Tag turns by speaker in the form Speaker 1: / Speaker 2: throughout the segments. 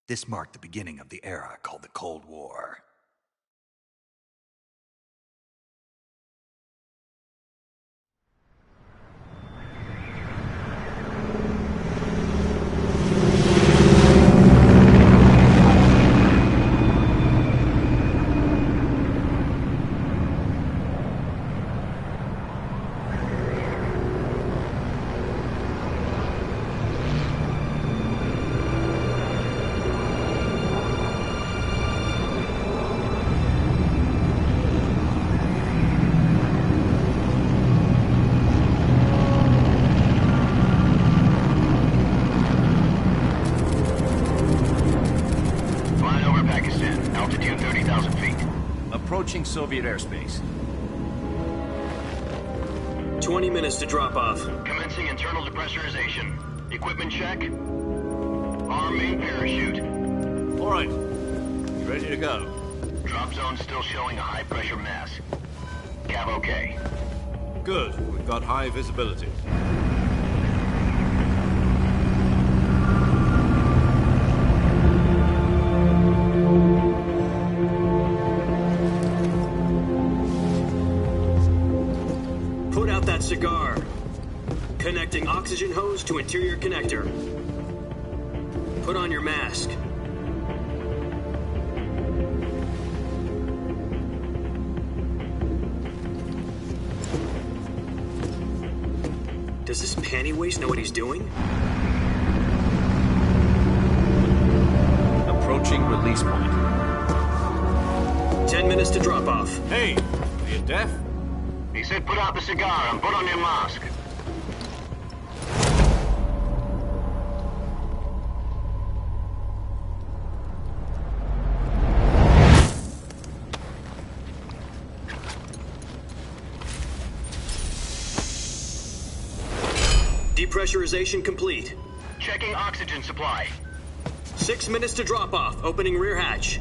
Speaker 1: This marked the beginning of the era called the Cold War.
Speaker 2: Approaching Soviet airspace.
Speaker 3: 20 minutes to drop off.
Speaker 4: Commencing internal depressurization. Equipment check. Arm main parachute.
Speaker 2: All right. You ready to go?
Speaker 4: Drop zone still showing a high pressure mass. Cav okay.
Speaker 2: Good. We've got high visibility.
Speaker 3: Cigar. Connecting oxygen hose to interior connector. Put on your mask. Does this panty waste know what he's doing?
Speaker 2: Approaching release point.
Speaker 3: 10 minutes to drop off.
Speaker 2: Hey, are you deaf?
Speaker 4: He said put out the cigar and put on your mask.
Speaker 3: Depressurization complete.
Speaker 4: Checking oxygen supply.
Speaker 3: 6 minutes to drop off. Opening rear hatch.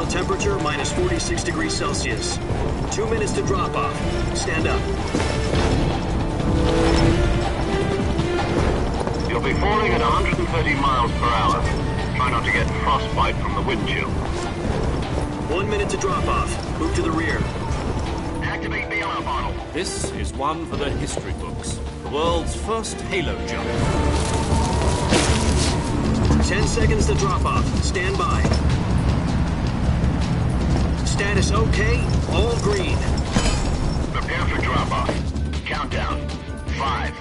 Speaker 3: Temperature minus 46 degrees Celsius. 2 minutes to drop off. Stand up.
Speaker 4: You'll be falling at 130 miles per hour. Try not to get frostbite from the wind chill.
Speaker 3: 1 minute to drop off. Move to the rear.
Speaker 4: Activate bailout model.
Speaker 2: This is one for the history books. The world's first halo jump.
Speaker 3: 10 seconds to drop off. Stand by. Status okay, all green.
Speaker 4: Prepare for drop-off. Countdown. 5,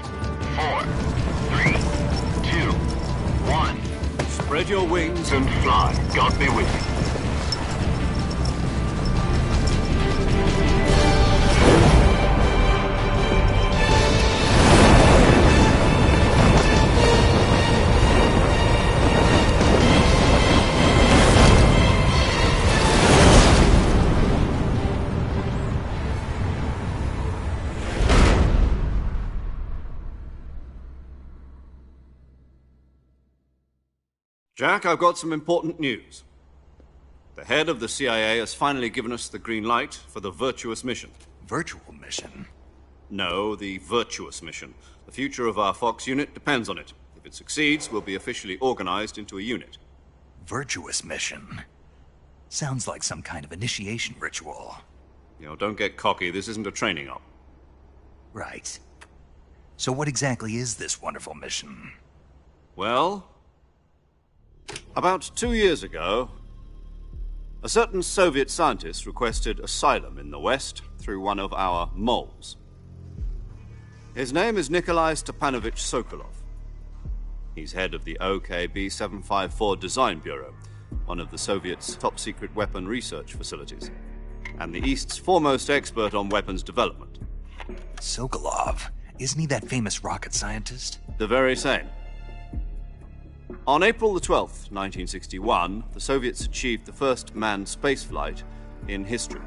Speaker 4: 4, 3, 2, 1.
Speaker 2: Spread your wings
Speaker 4: and fly. God be with you.
Speaker 2: Jack, I've got some important news. The head of the CIA has finally given us the green light for the virtuous mission.
Speaker 1: Virtual mission?
Speaker 2: No, the virtuous mission. The future of our Fox unit depends on it. If it succeeds, we'll be officially organized into a unit.
Speaker 1: Virtuous mission? Sounds like some kind of initiation ritual.
Speaker 2: You know, don't get cocky. This isn't a training op.
Speaker 1: Right. So what exactly is this wonderful mission?
Speaker 2: Well, about 2 years ago, a certain Soviet scientist requested asylum in the West through one of our moles. His name is Nikolai Stepanovich Sokolov. He's head of the OKB-754 Design Bureau, one of the Soviets' top-secret weapon research facilities, and the East's foremost expert on weapons development.
Speaker 1: Sokolov? Isn't he that famous rocket scientist?
Speaker 2: The very same. On April the 12th, 1961, the Soviets achieved the first manned spaceflight in history.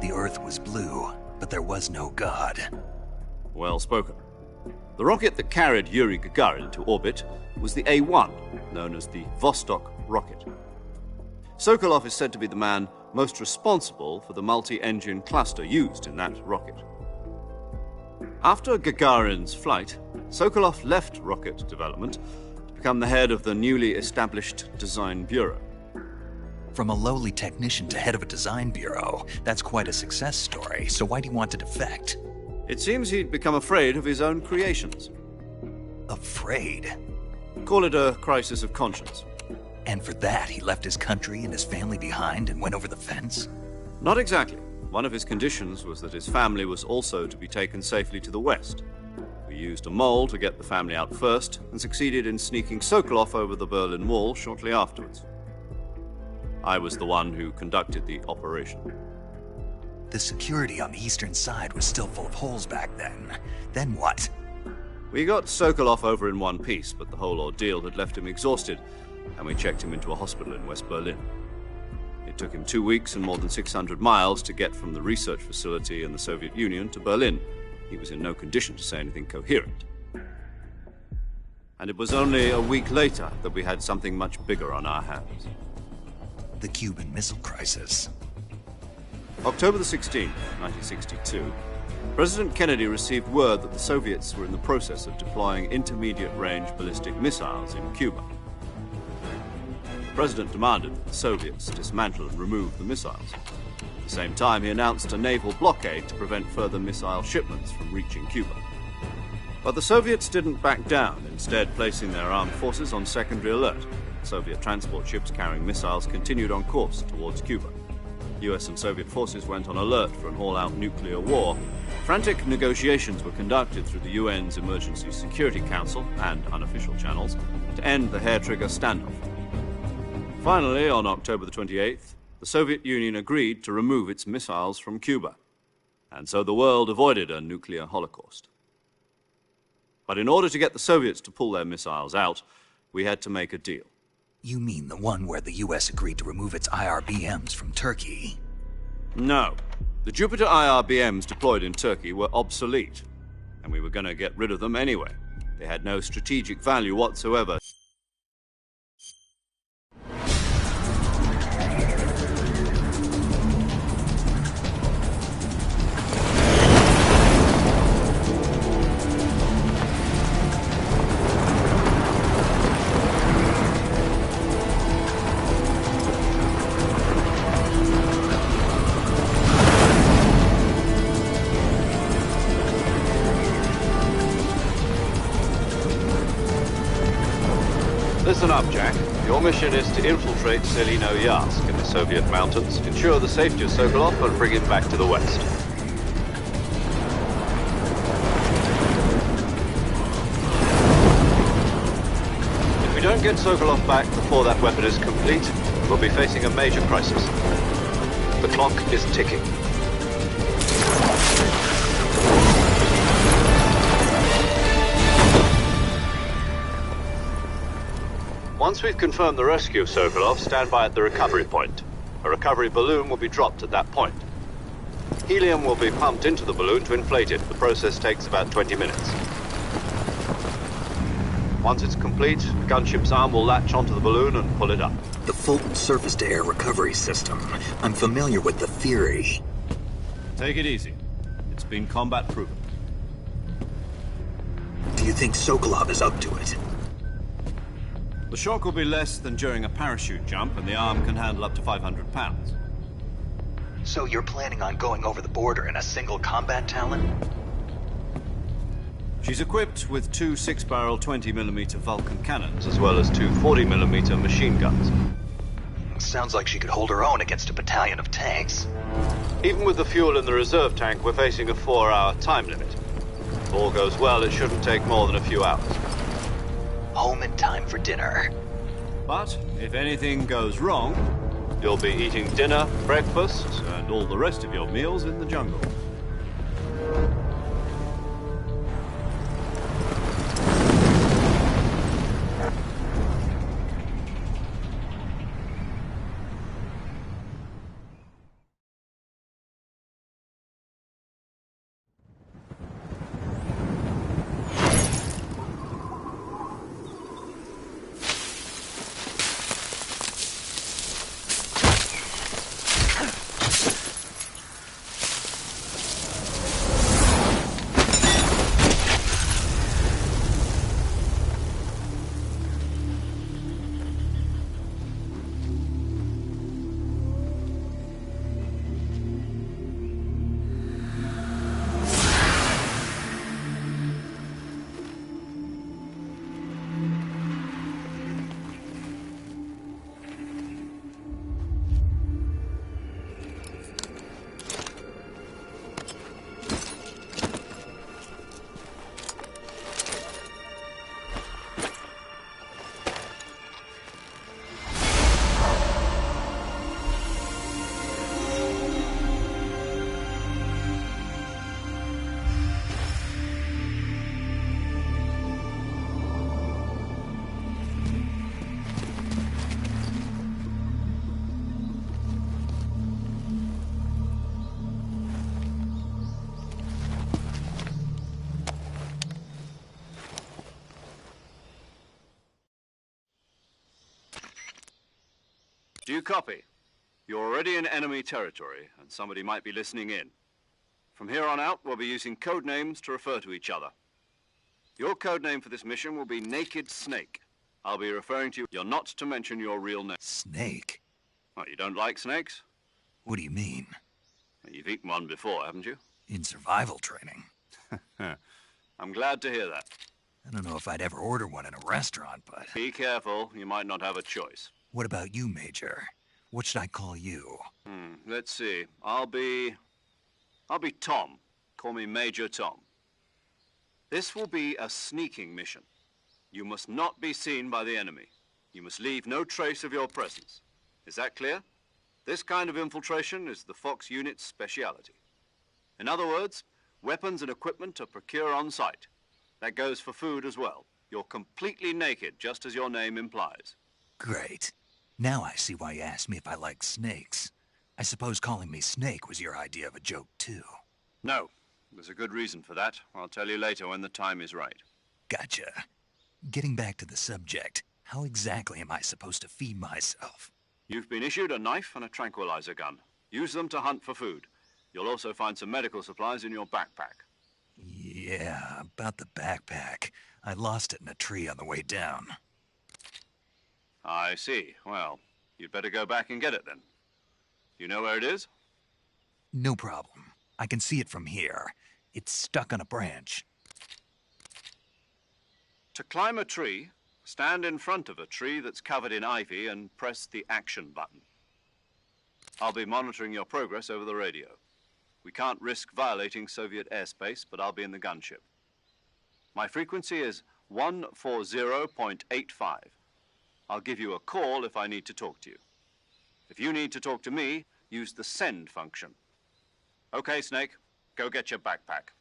Speaker 1: The Earth was blue, but there was no God.
Speaker 2: Well spoken. The rocket that carried Yuri Gagarin to orbit was the A-1, known as the Vostok rocket. Sokolov is said to be the man most responsible for the multi-engine cluster used in that rocket. After Gagarin's flight, Sokolov left rocket development to become the head of the newly established Design Bureau.
Speaker 1: From a lowly technician to head of a design bureau, that's quite a success story, so why do you want to defect?
Speaker 2: It seems he'd become afraid of his own creations.
Speaker 1: Afraid?
Speaker 2: Call it a crisis of conscience.
Speaker 1: And for that, he left his country and his family behind and went over the fence?
Speaker 2: Not exactly. One of his conditions was that his family was also to be taken safely to the west. We used a mole to get the family out first and succeeded in sneaking Sokolov over the Berlin Wall shortly afterwards. I was the one who conducted the operation.
Speaker 1: The security on the eastern side was still full of holes back then. Then what?
Speaker 2: We got Sokolov over in one piece, but the whole ordeal had left him exhausted, and we checked him into a hospital in West Berlin. It took him 2 weeks and more than 600 miles to get from the research facility in the Soviet Union to Berlin. He was in no condition to say anything coherent. And it was only a week later that we had something much bigger on our hands.
Speaker 1: The Cuban Missile Crisis.
Speaker 2: October the 16th, 1962, President Kennedy received word that the Soviets were in the process of deploying intermediate-range ballistic missiles in Cuba. The President demanded that the Soviets dismantle and remove the missiles. At the same time, he announced a naval blockade to prevent further missile shipments from reaching Cuba. But the Soviets didn't back down, instead placing their armed forces on secondary alert. Soviet transport ships carrying missiles continued on course towards Cuba. US and Soviet forces went on alert for an all-out nuclear war. Frantic negotiations were conducted through the UN's Emergency Security Council and unofficial channels to end the hair-trigger standoff. Finally, on October the 28th, the Soviet Union agreed to remove its missiles from Cuba. And so the world avoided a nuclear holocaust. But in order to get the Soviets to pull their missiles out, we had to make a deal.
Speaker 1: You mean the one where the US agreed to remove its IRBMs from Turkey?
Speaker 2: No. The Jupiter IRBMs deployed in Turkey were obsolete, and we were going to get rid of them anyway. They had no strategic value whatsoever. Listen up, Jack. Your mission is to infiltrate Selino-Yarsk in the Soviet mountains, ensure the safety of Sokolov, and bring him back to the west. If we don't get Sokolov back before that weapon is complete, we'll be facing a major crisis. The clock is ticking. Once we've confirmed the rescue of Sokolov, stand by at the recovery point. A recovery balloon will be dropped at that point. Helium will be pumped into the balloon to inflate it. The process takes about 20 minutes. Once it's complete, the gunship's arm will latch onto the balloon and pull it up.
Speaker 1: The Fulton surface-to-air recovery system. I'm familiar with the theory.
Speaker 2: Take it easy. It's been combat proven.
Speaker 1: Do you think Sokolov is up to it?
Speaker 2: The shock will be less than during a parachute jump, and the arm can handle up to 500 pounds.
Speaker 1: So you're planning on going over the border in a single combat Talon?
Speaker 2: She's equipped with two 6-barrel 20mm Vulcan cannons, as well as two 40mm machine guns.
Speaker 1: Sounds like she could hold her own against a battalion of tanks.
Speaker 2: Even with the fuel in the reserve tank, we're facing a 4-hour time limit. If all goes well, it shouldn't take more than a few hours.
Speaker 1: Home in time for dinner.
Speaker 2: But if anything goes wrong, you'll be eating dinner, breakfast, and all the rest of your meals in the jungle. Do you copy? You're already in enemy territory, and somebody might be listening in. From here on out, we'll be using code names to refer to each other. Your code name for this mission will be Naked Snake. I'll be referring to you. You're not to mention your real name.
Speaker 1: Snake?
Speaker 2: What, you don't like snakes?
Speaker 1: What do you mean?
Speaker 2: You've eaten one before, haven't you?
Speaker 1: In survival training.
Speaker 2: I'm glad to hear that.
Speaker 1: I don't know if I'd ever order one in a restaurant, but...
Speaker 2: Be careful, you might not have a choice.
Speaker 1: What about you, Major? What should I call you?
Speaker 2: Let's see. I'll be Tom. Call me Major Tom. This will be a sneaking mission. You must not be seen by the enemy. You must leave no trace of your presence. Is that clear? This kind of infiltration is the Fox unit's speciality. In other words, weapons and equipment are procured on site. That goes for food as well. You're completely naked, just as your name implies.
Speaker 1: Great. Now I see why you asked me if I like snakes. I suppose calling me Snake was your idea of a joke, too.
Speaker 2: No. There's a good reason for that. I'll tell you later when the time is right.
Speaker 1: Gotcha. Getting back to the subject, how exactly am I supposed to feed myself?
Speaker 2: You've been issued a knife and a tranquilizer gun. Use them to hunt for food. You'll also find some medical supplies in your backpack.
Speaker 1: Yeah, about the backpack. I lost it in a tree on the way down.
Speaker 2: I see. Well, you'd better go back and get it then. You know where it is?
Speaker 1: No problem. I can see it from here. It's stuck on a branch.
Speaker 2: To climb a tree, stand in front of a tree that's covered in ivy and press the action button. I'll be monitoring your progress over the radio. We can't risk violating Soviet airspace, but I'll be in the gunship. My frequency is 140.85. I'll give you a call if I need to talk to you. If you need to talk to me, use the send function. Okay, Snake, go get your backpack.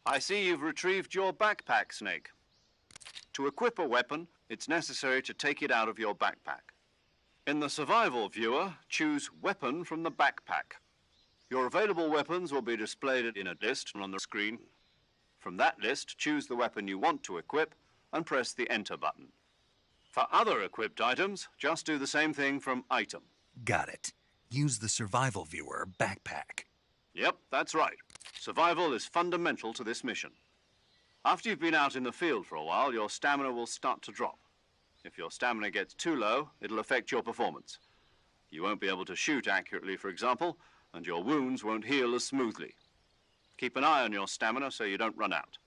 Speaker 2: I see you've retrieved your backpack, Snake. To equip a weapon, it's necessary to take it out of your backpack. In the survival viewer, choose Weapon from the backpack. Your available weapons will be displayed in a list on the screen. From that list, choose the weapon you want to equip and press the Enter button. For other equipped items, just do the same thing from Item.
Speaker 1: Got it. Use the survival viewer backpack.
Speaker 2: Yep, that's right. Survival is fundamental to this mission. After you've been out in the field for a while, your stamina will start to drop. If your stamina gets too low, it'll affect your performance. You won't be able to shoot accurately, for example, and your wounds won't heal as smoothly. Keep an eye on your stamina so you don't run out.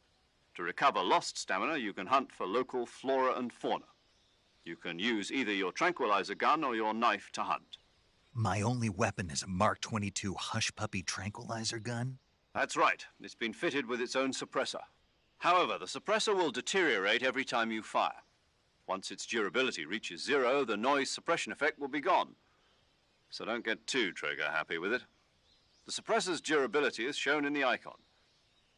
Speaker 2: To recover lost stamina, you can hunt for local flora and fauna. You can use either your tranquilizer gun or your knife to hunt.
Speaker 1: My only weapon is a Mark 22 Hush Puppy tranquilizer gun?
Speaker 2: That's right. It's been fitted with its own suppressor. However, the suppressor will deteriorate every time you fire. Once its durability reaches 0, the noise suppression effect will be gone. So don't get too trigger-happy with it. The suppressor's durability is shown in the icon.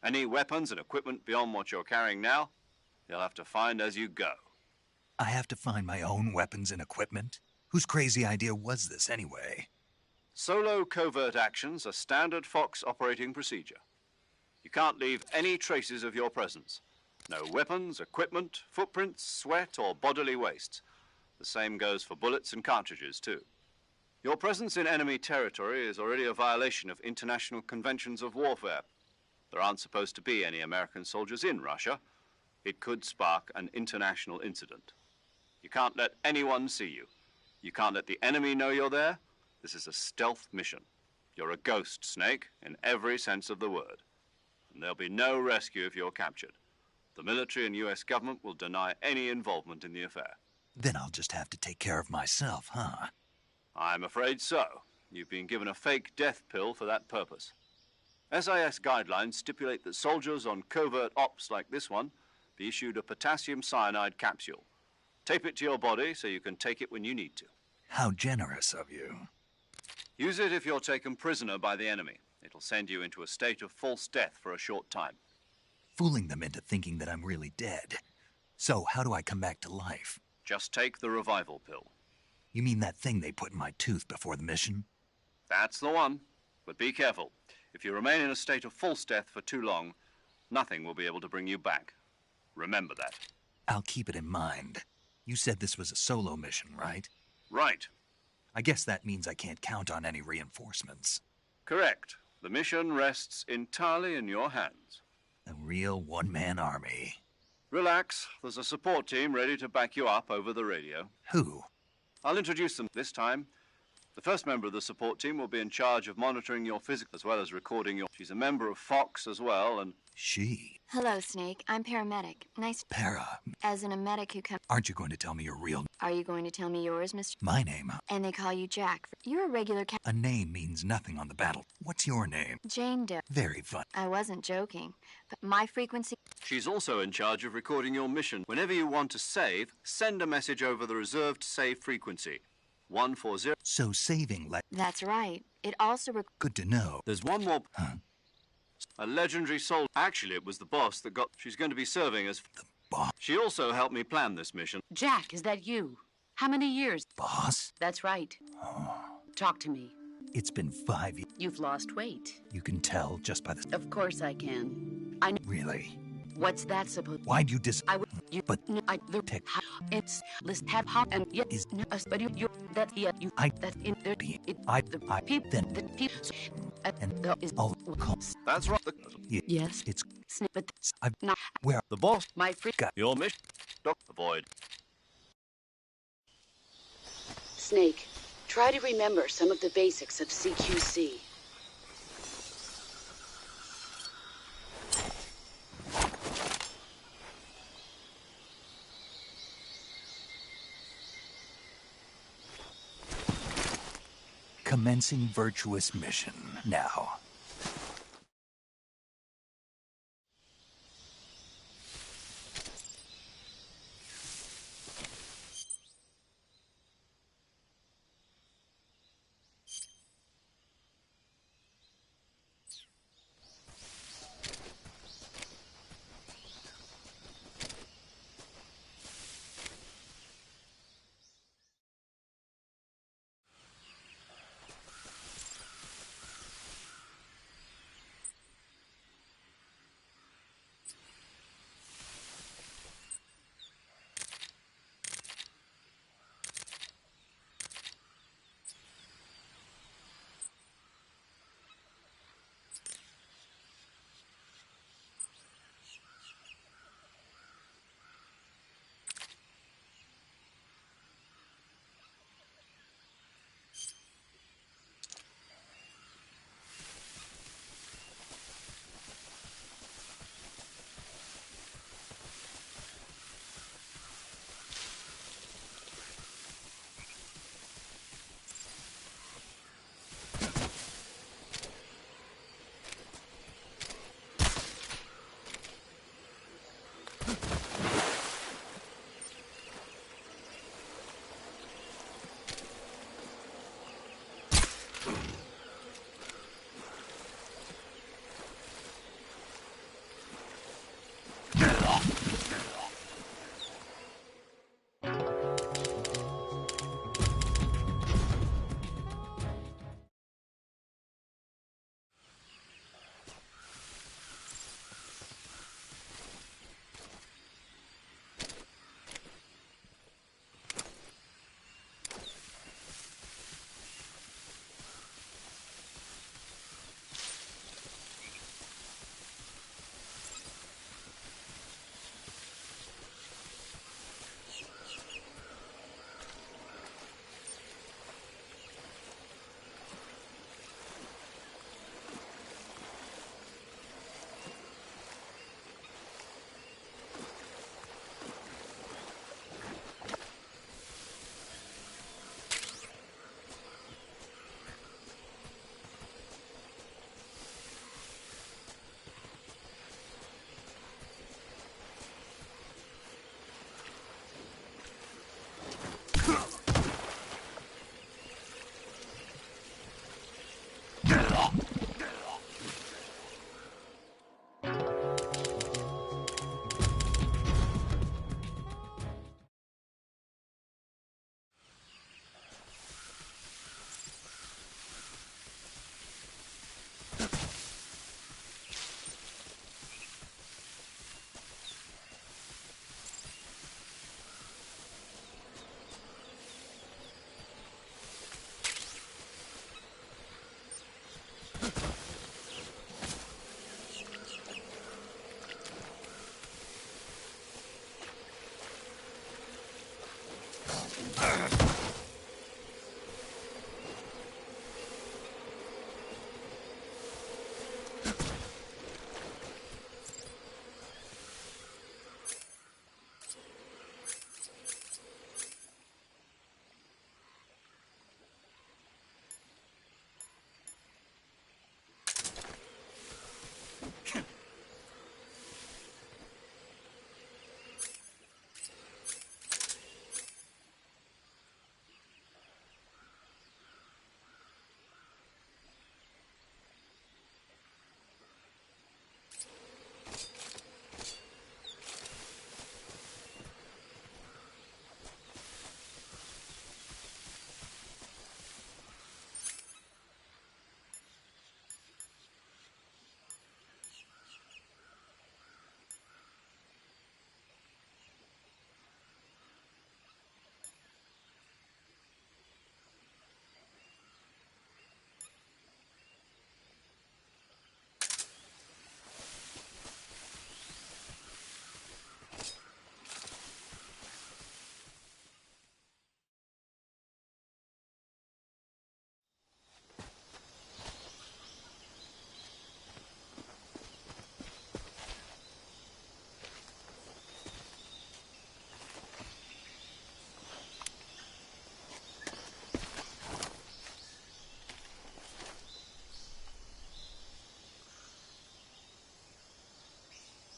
Speaker 2: Any weapons and equipment beyond what you're carrying now, you'll have to find as you go.
Speaker 1: I have to find my own weapons and equipment? Whose crazy idea was this, anyway?
Speaker 2: Solo covert actions are standard Fox operating procedure. You can't leave any traces of your presence. No weapons, equipment, footprints, sweat, or bodily waste. The same goes for bullets and cartridges, too. Your presence in enemy territory is already a violation of international conventions of warfare. There aren't supposed to be any American soldiers in Russia. It could spark an international incident. You can't let anyone see you. You can't let the enemy know you're there. This is a stealth mission. You're a ghost, Snake, in every sense of the word. And there'll be no rescue if you're captured. The military and US government will deny any involvement in the affair.
Speaker 1: Then I'll just have to take care of myself, huh?
Speaker 2: I'm afraid so. You've been given a fake death pill for that purpose. SIS guidelines stipulate that soldiers on covert ops like this one be issued a potassium cyanide capsule. Tape it to your body so you can take it when you need to.
Speaker 1: How generous of you.
Speaker 2: Use it if you're taken prisoner by the enemy. It'll send you into a state of false death for a short time.
Speaker 1: Fooling them into thinking that I'm really dead. So, how do I come back to life?
Speaker 2: Just take the revival pill.
Speaker 1: You mean that thing they put in my tooth before the mission?
Speaker 2: That's the one. But be careful. If you remain in a state of false death for too long, nothing will be able to bring you back. Remember that.
Speaker 1: I'll keep it in mind. You said this was a solo mission, right?
Speaker 2: Right.
Speaker 1: I guess that means I can't count on any reinforcements.
Speaker 2: Correct. The mission rests entirely in your hands.
Speaker 1: A real one-man army.
Speaker 2: Relax. There's a support team ready to back you up over the radio.
Speaker 1: Who?
Speaker 2: I'll introduce them this time. The first member of the support team will be in charge of monitoring your physical as well as recording your... She's a member of Fox as well, and...
Speaker 1: She?
Speaker 5: Hello, Snake. I'm paramedic. Nice...
Speaker 1: Para.
Speaker 5: As in a medic who comes...
Speaker 1: Aren't you going to tell me your real...
Speaker 5: Are you going to tell me yours, Mr...
Speaker 1: My name?
Speaker 5: And they call you Jack. You're a regular
Speaker 1: A name means nothing on the battle. What's your name?
Speaker 5: Jane Doe.
Speaker 1: Very fun.
Speaker 5: I wasn't joking. But my frequency...
Speaker 2: She's also in charge of recording your mission. Whenever you want to save, send a message over the reserved save frequency. 140...
Speaker 1: So saving
Speaker 5: That's right. It also...
Speaker 1: Good to know.
Speaker 2: There's one more...
Speaker 1: Huh?
Speaker 2: A legendary soul. Actually, it was the boss that got... She's going to be serving as...
Speaker 1: The boss?
Speaker 2: She also helped me plan this mission.
Speaker 6: Jack, is that you? How many years?
Speaker 1: Boss?
Speaker 6: That's right.
Speaker 1: Oh.
Speaker 6: Talk to me.
Speaker 1: It's been 5 years.
Speaker 6: You've lost weight.
Speaker 1: You can tell just by the...
Speaker 6: Of course I can. I know.
Speaker 1: Really?
Speaker 6: What's that supposed...
Speaker 1: Why'd you
Speaker 6: I would... You...
Speaker 1: But...
Speaker 6: No, I... The...
Speaker 1: Tech...
Speaker 6: It's... List... Have... How... And... Yet...
Speaker 1: Is...
Speaker 6: No, but you... That... Yeah... You...
Speaker 1: I...
Speaker 6: That... In... There... It...
Speaker 1: I...
Speaker 6: The...
Speaker 1: I...
Speaker 6: Peep...
Speaker 1: Then...
Speaker 6: The... Peep...
Speaker 1: And...
Speaker 6: The... Is...
Speaker 1: Oh... Calls.
Speaker 2: That's right.
Speaker 6: Yes.
Speaker 1: It's...
Speaker 6: But...
Speaker 1: I've...
Speaker 6: Not...
Speaker 1: Where...
Speaker 2: The boss.
Speaker 6: My freak...
Speaker 1: Got...
Speaker 2: Your mission. Avoid.
Speaker 6: Snake, try to remember some of the basics of CQC.
Speaker 1: Commencing virtuous mission. Now.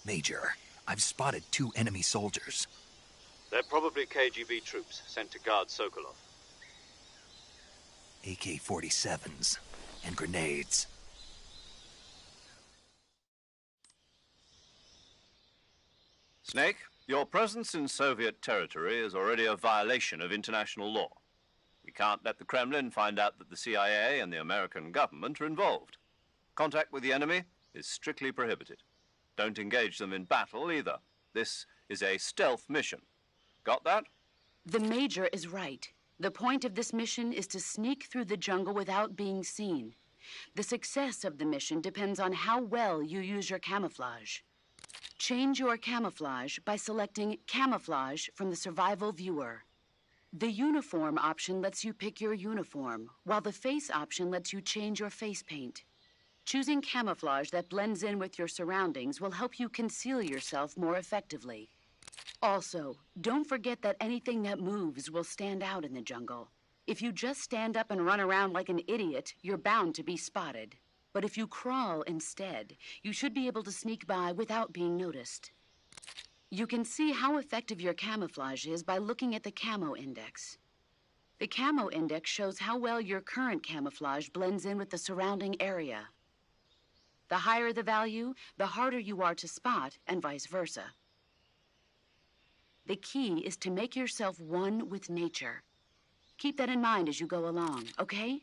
Speaker 1: Major, I've spotted 2 enemy soldiers.
Speaker 2: They're probably KGB troops sent to guard Sokolov.
Speaker 1: AK-47s and grenades.
Speaker 2: Snake, your presence in Soviet territory is already a violation of international law. We can't let the Kremlin find out that the CIA and the American government are involved. Contact with the enemy is strictly prohibited. Don't engage them in battle either. This is a stealth mission. Got that?
Speaker 6: The Major is right. The point of this mission is to sneak through the jungle without being seen. The success of the mission depends on how well you use your camouflage. Change your camouflage by selecting Camouflage from the Survival Viewer. The Uniform option lets you pick your uniform, while the Face option lets you change your face paint. Choosing camouflage that blends in with your surroundings will help you conceal yourself more effectively. Also, don't forget that anything that moves will stand out in the jungle. If you just stand up and run around like an idiot, you're bound to be spotted. But if you crawl instead, you should be able to sneak by without being noticed. You can see how effective your camouflage is by looking at the Camo Index. The Camo Index shows how well your current camouflage blends in with the surrounding area. The higher the value, the harder you are to spot, and vice versa. The key is to make yourself one with nature. Keep that in mind as you go along, okay?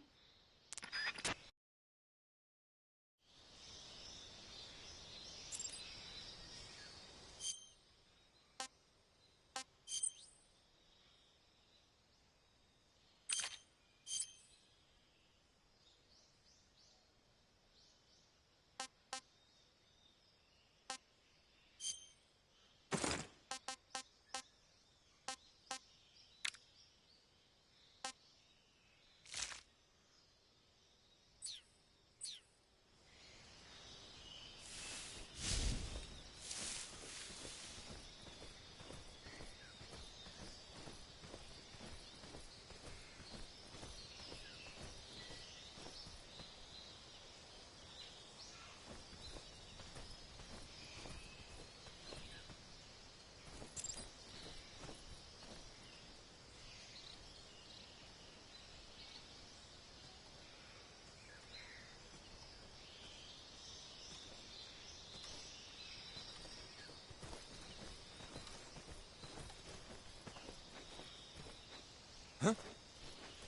Speaker 7: Huh?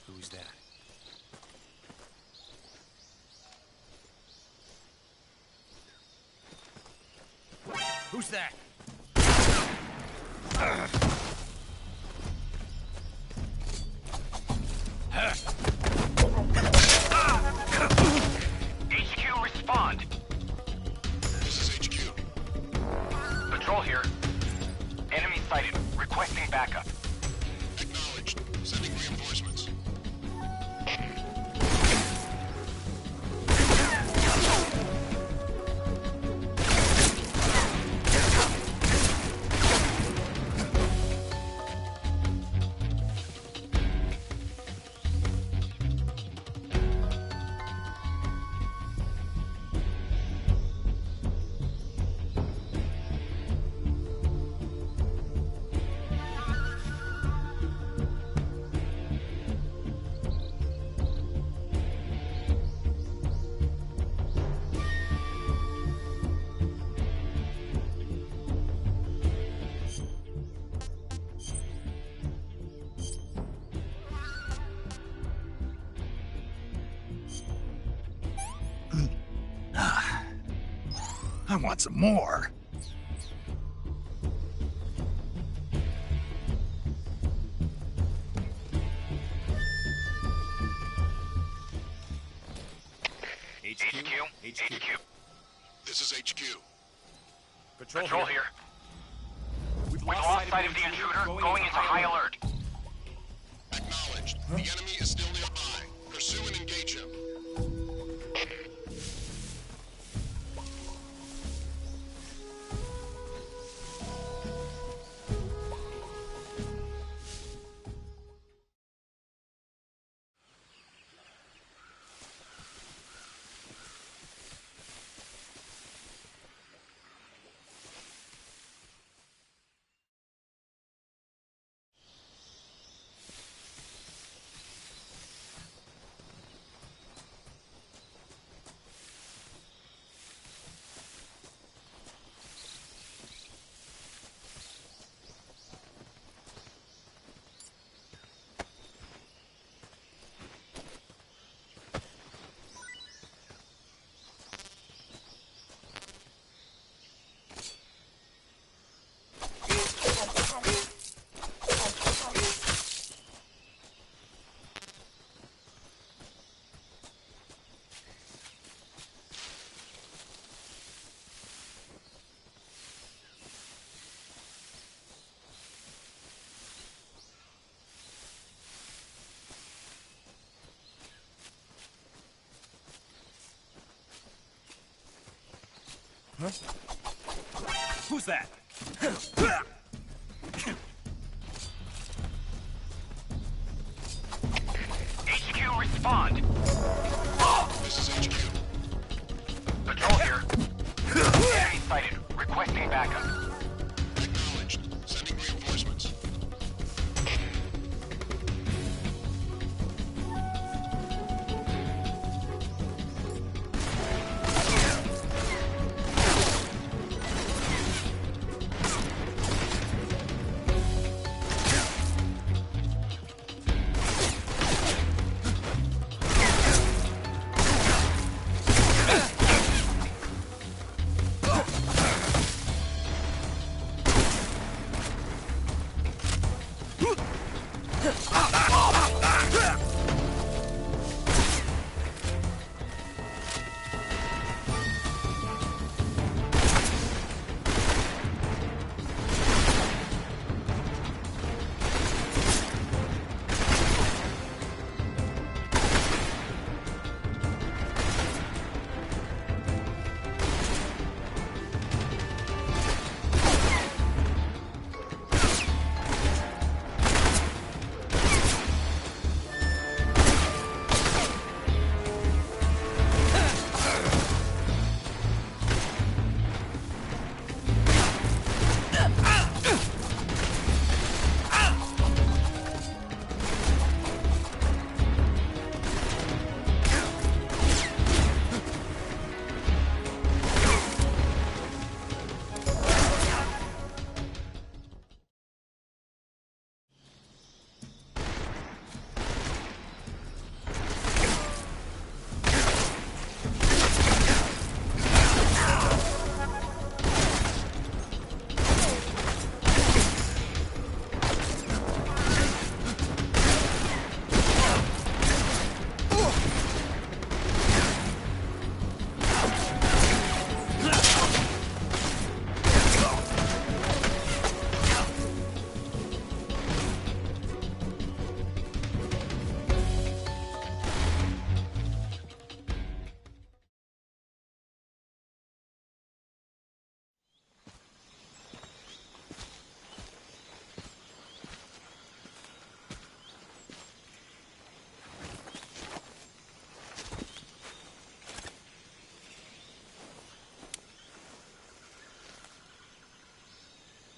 Speaker 7: Who's that? Who's that?
Speaker 4: HQ, respond.
Speaker 8: This is HQ.
Speaker 4: Patrol here. Enemy sighted. Requesting backup.
Speaker 8: Acknowledged. Acknowledged. Sending reinforcements.
Speaker 1: I want some more.
Speaker 7: HQ.
Speaker 8: This is HQ.
Speaker 7: Patrol here. We've lost sight of the intruder, going into high alert.
Speaker 8: Acknowledged. The enemy is still nearby. Pursue and engage him.
Speaker 7: Who's that? HQ, respond.
Speaker 8: This is HQ.
Speaker 7: Patrol here. Enemy sighted. Requesting backup.
Speaker 8: Acknowledged. Sending reinforcements.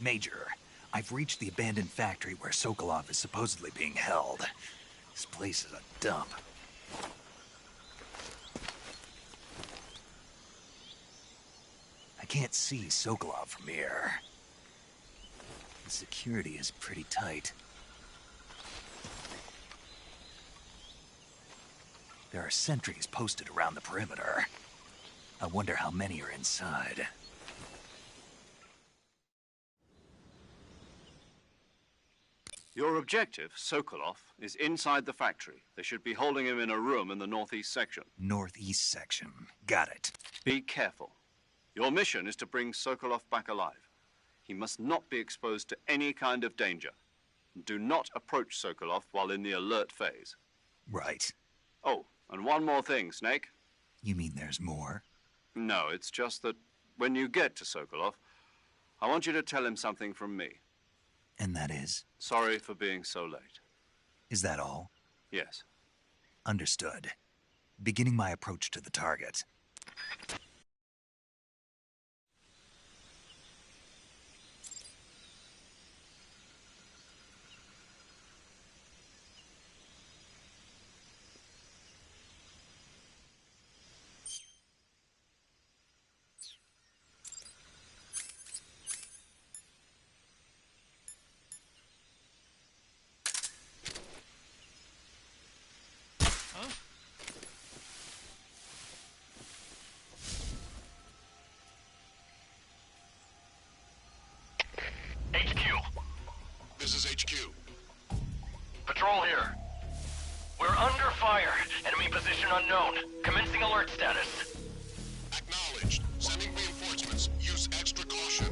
Speaker 1: Major, I've reached the abandoned factory where Sokolov is supposedly being held. This place is a dump. I can't see Sokolov from here. The security is pretty tight. There are sentries posted around the perimeter. I wonder how many are inside.
Speaker 2: Your objective, Sokolov, is inside the factory. They should be holding him in a room in the northeast section.
Speaker 1: Northeast section. Got it.
Speaker 2: Be careful. Your mission is to bring Sokolov back alive. He must not be exposed to any kind of danger. Do not approach Sokolov while in the alert phase.
Speaker 1: Right.
Speaker 2: Oh, and one more thing, Snake.
Speaker 1: You mean there's more?
Speaker 2: No, it's just that when you get to Sokolov, I want you to tell him something from me.
Speaker 1: And that is?
Speaker 2: Sorry for being so late.
Speaker 1: Is that all?
Speaker 2: Yes.
Speaker 1: Understood. Beginning my approach to the target.
Speaker 8: This is HQ.
Speaker 7: Patrol here. We're under fire. Enemy position unknown. Commencing alert status.
Speaker 8: Acknowledged. Sending reinforcements. Use extra caution.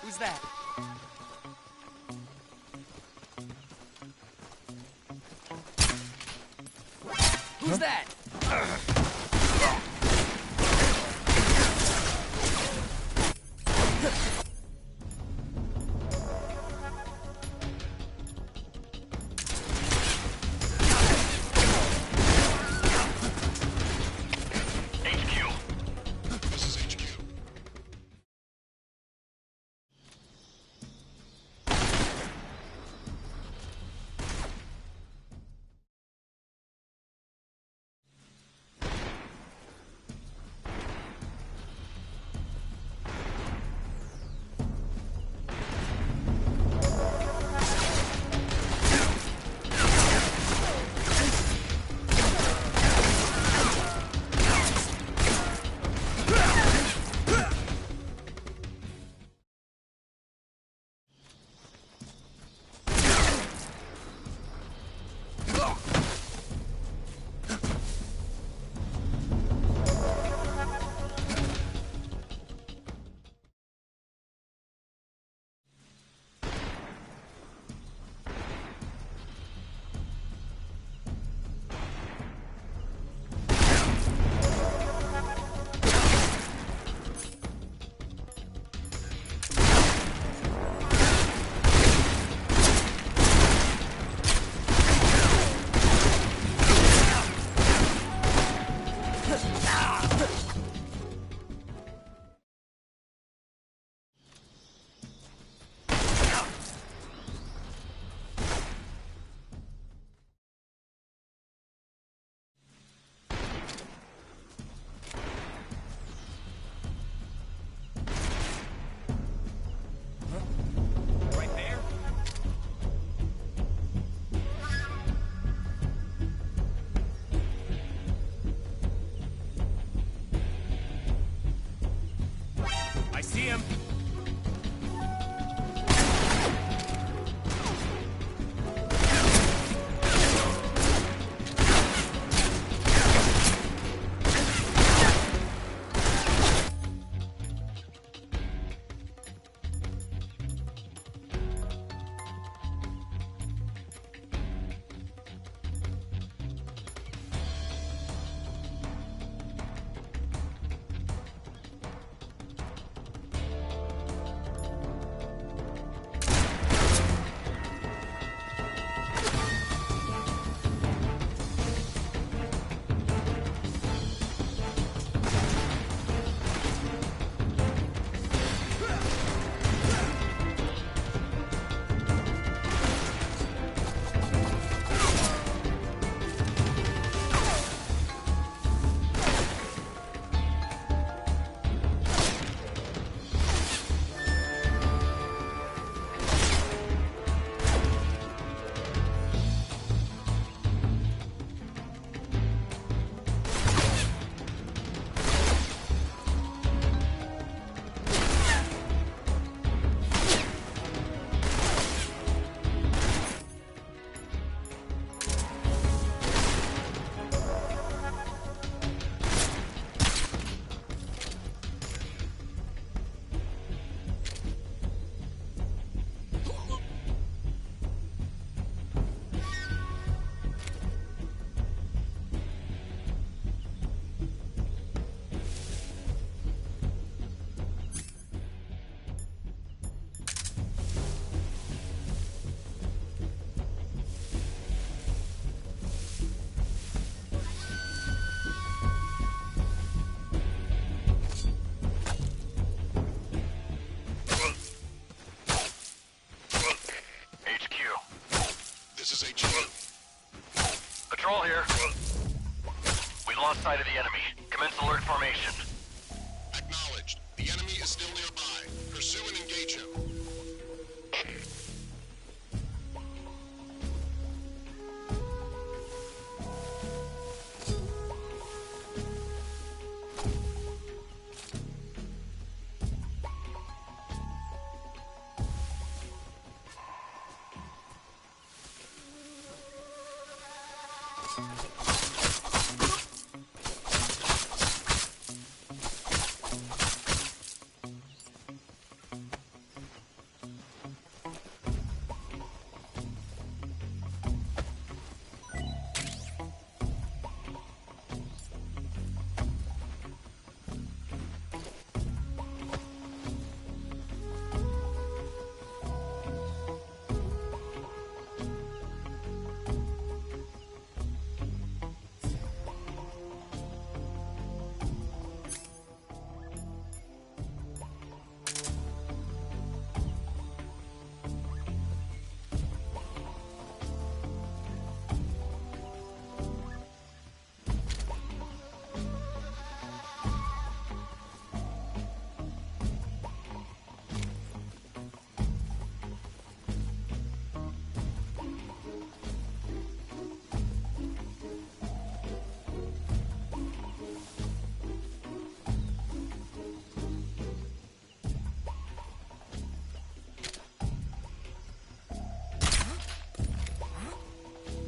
Speaker 9: Who's that? Who's that?
Speaker 7: HQ.
Speaker 8: This is HQ. is HQ.
Speaker 7: Patrol here. We lost sight of the enemy. Commence alert formation.
Speaker 8: Acknowledged. The enemy is still nearby. Pursue and engage him.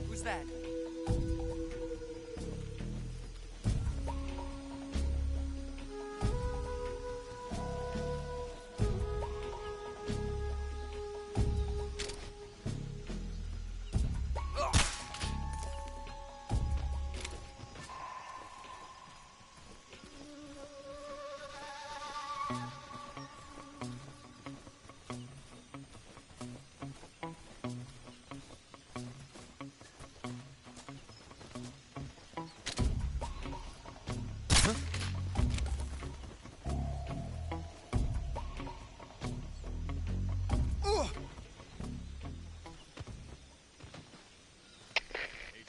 Speaker 9: Who's that?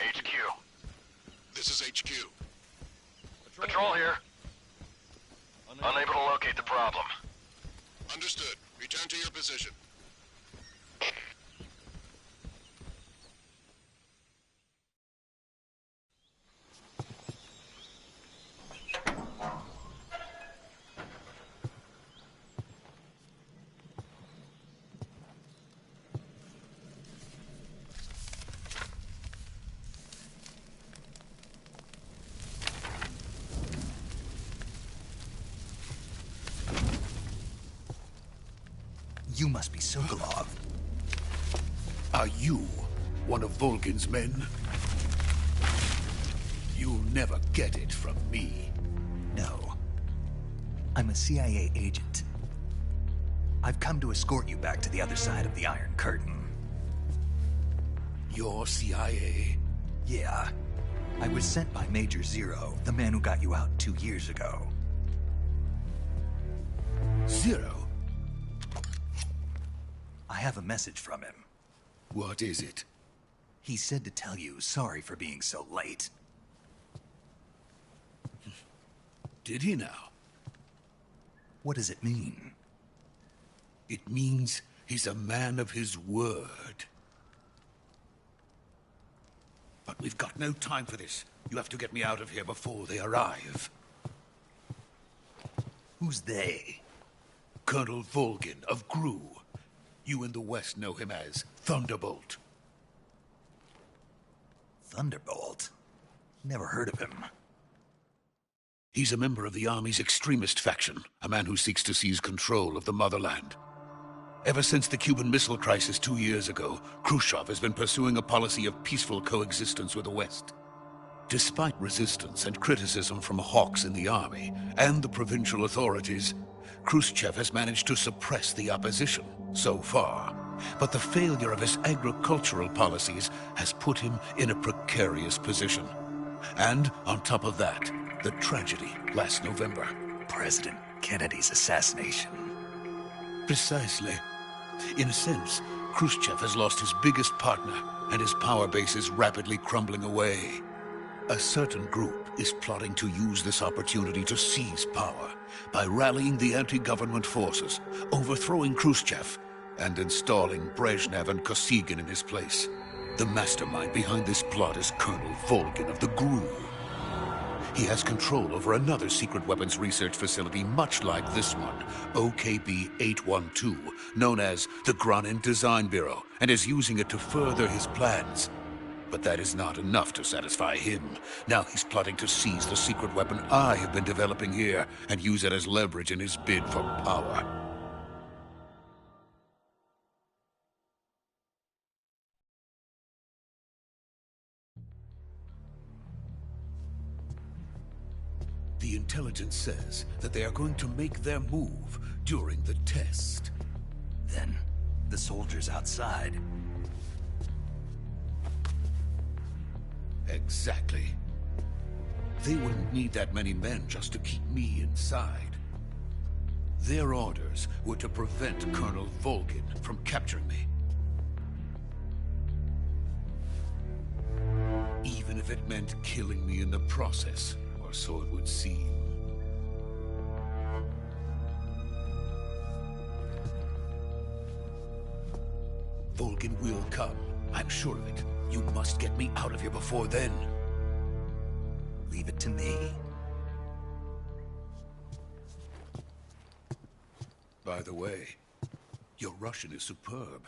Speaker 7: HQ.
Speaker 8: This is HQ.
Speaker 7: Patrol here. Unable to locate the problem.
Speaker 8: Understood. Return to your position.
Speaker 1: You must be Sokolov.
Speaker 10: Are you one of Volgin's men? You'll never get it from me.
Speaker 1: No. I'm a CIA agent. I've come to escort you back to the other side of the Iron Curtain.
Speaker 10: You're CIA?
Speaker 1: Yeah. I was sent by Major Zero, the man who got you out 2 years ago.
Speaker 10: Zero?
Speaker 1: I have a message from him.
Speaker 10: What is it?
Speaker 1: He said to tell you sorry for being so late.
Speaker 10: Did he now?
Speaker 1: What does it mean?
Speaker 10: It means he's a man of his word. But we've got no time for this. You have to get me out of here before they arrive.
Speaker 1: Who's they?
Speaker 10: Colonel Volgin of GRU. You in the West know him as Thunderbolt.
Speaker 1: Thunderbolt? Never heard of him.
Speaker 10: He's a member of the Army's extremist faction, a man who seeks to seize control of the motherland. Ever since the Cuban Missile Crisis 2 years ago, Khrushchev has been pursuing a policy of peaceful coexistence with the West. Despite resistance and criticism from hawks in the Army and the provincial authorities, Khrushchev has managed to suppress the opposition so far. But the failure of his agricultural policies has put him in a precarious position. And on top of that, the tragedy last November.
Speaker 1: President Kennedy's assassination.
Speaker 10: Precisely. In a sense, Khrushchev has lost his biggest partner, and his power base is rapidly crumbling away. A certain group is plotting to use this opportunity to seize power by rallying the anti-government forces, overthrowing Khrushchev, and installing Brezhnev and Kosygin in his place. The mastermind behind this plot is Colonel Volgin of the GRU. He has control over another secret weapons research facility much like this one, OKB-812, known as the Granin Design Bureau, and is using it to further his plans. But that is not enough to satisfy him. Now he's plotting to seize the secret weapon I have been developing here and use it as leverage in his bid for power. The intelligence says that they are going to make their move during the test.
Speaker 1: Then, the soldiers outside.
Speaker 10: Exactly. They wouldn't need that many men just to keep me inside. Their orders were to prevent Colonel Volgin from capturing me. Even if it meant killing me in the process. Or so it would seem. Volgin will come. I'm sure of it. You must get me out of here before then.
Speaker 1: Leave it to me.
Speaker 10: By the way, your Russian is superb.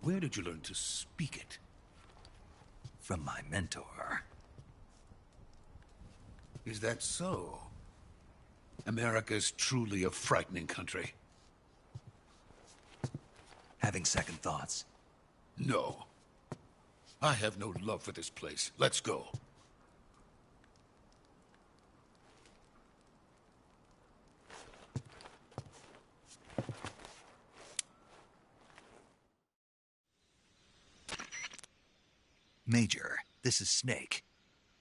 Speaker 10: Where did you learn to speak it?
Speaker 1: From my mentor.
Speaker 10: Is that so? America's truly a frightening country.
Speaker 1: Having second thoughts?
Speaker 10: No. I have no love for this place. Let's go.
Speaker 1: Major, this is Snake.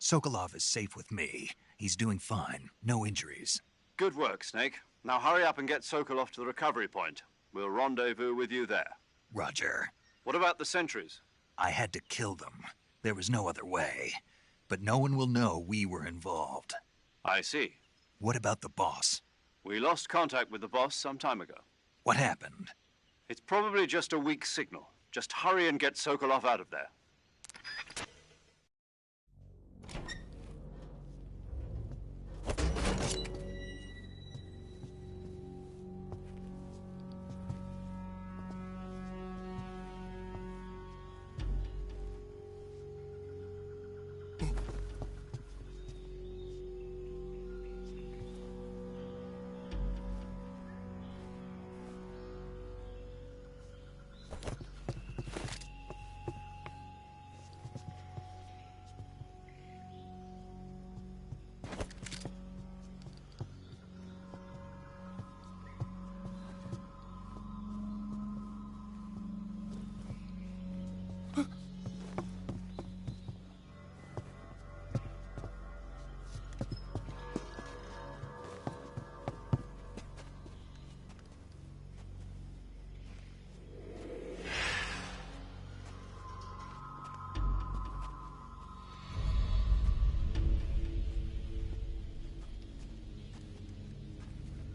Speaker 1: Sokolov is safe with me. He's doing fine. No injuries.
Speaker 2: Good work, Snake. Now hurry up and get Sokolov to the recovery point. We'll rendezvous with you there.
Speaker 1: Roger.
Speaker 2: What about the sentries?
Speaker 1: I had to kill them. There was no other way. But no one will know we were involved.
Speaker 2: I see.
Speaker 1: What about the boss?
Speaker 2: We lost contact with the boss some time ago.
Speaker 1: What happened?
Speaker 2: It's probably just a weak signal. Just hurry and get Sokolov out of there.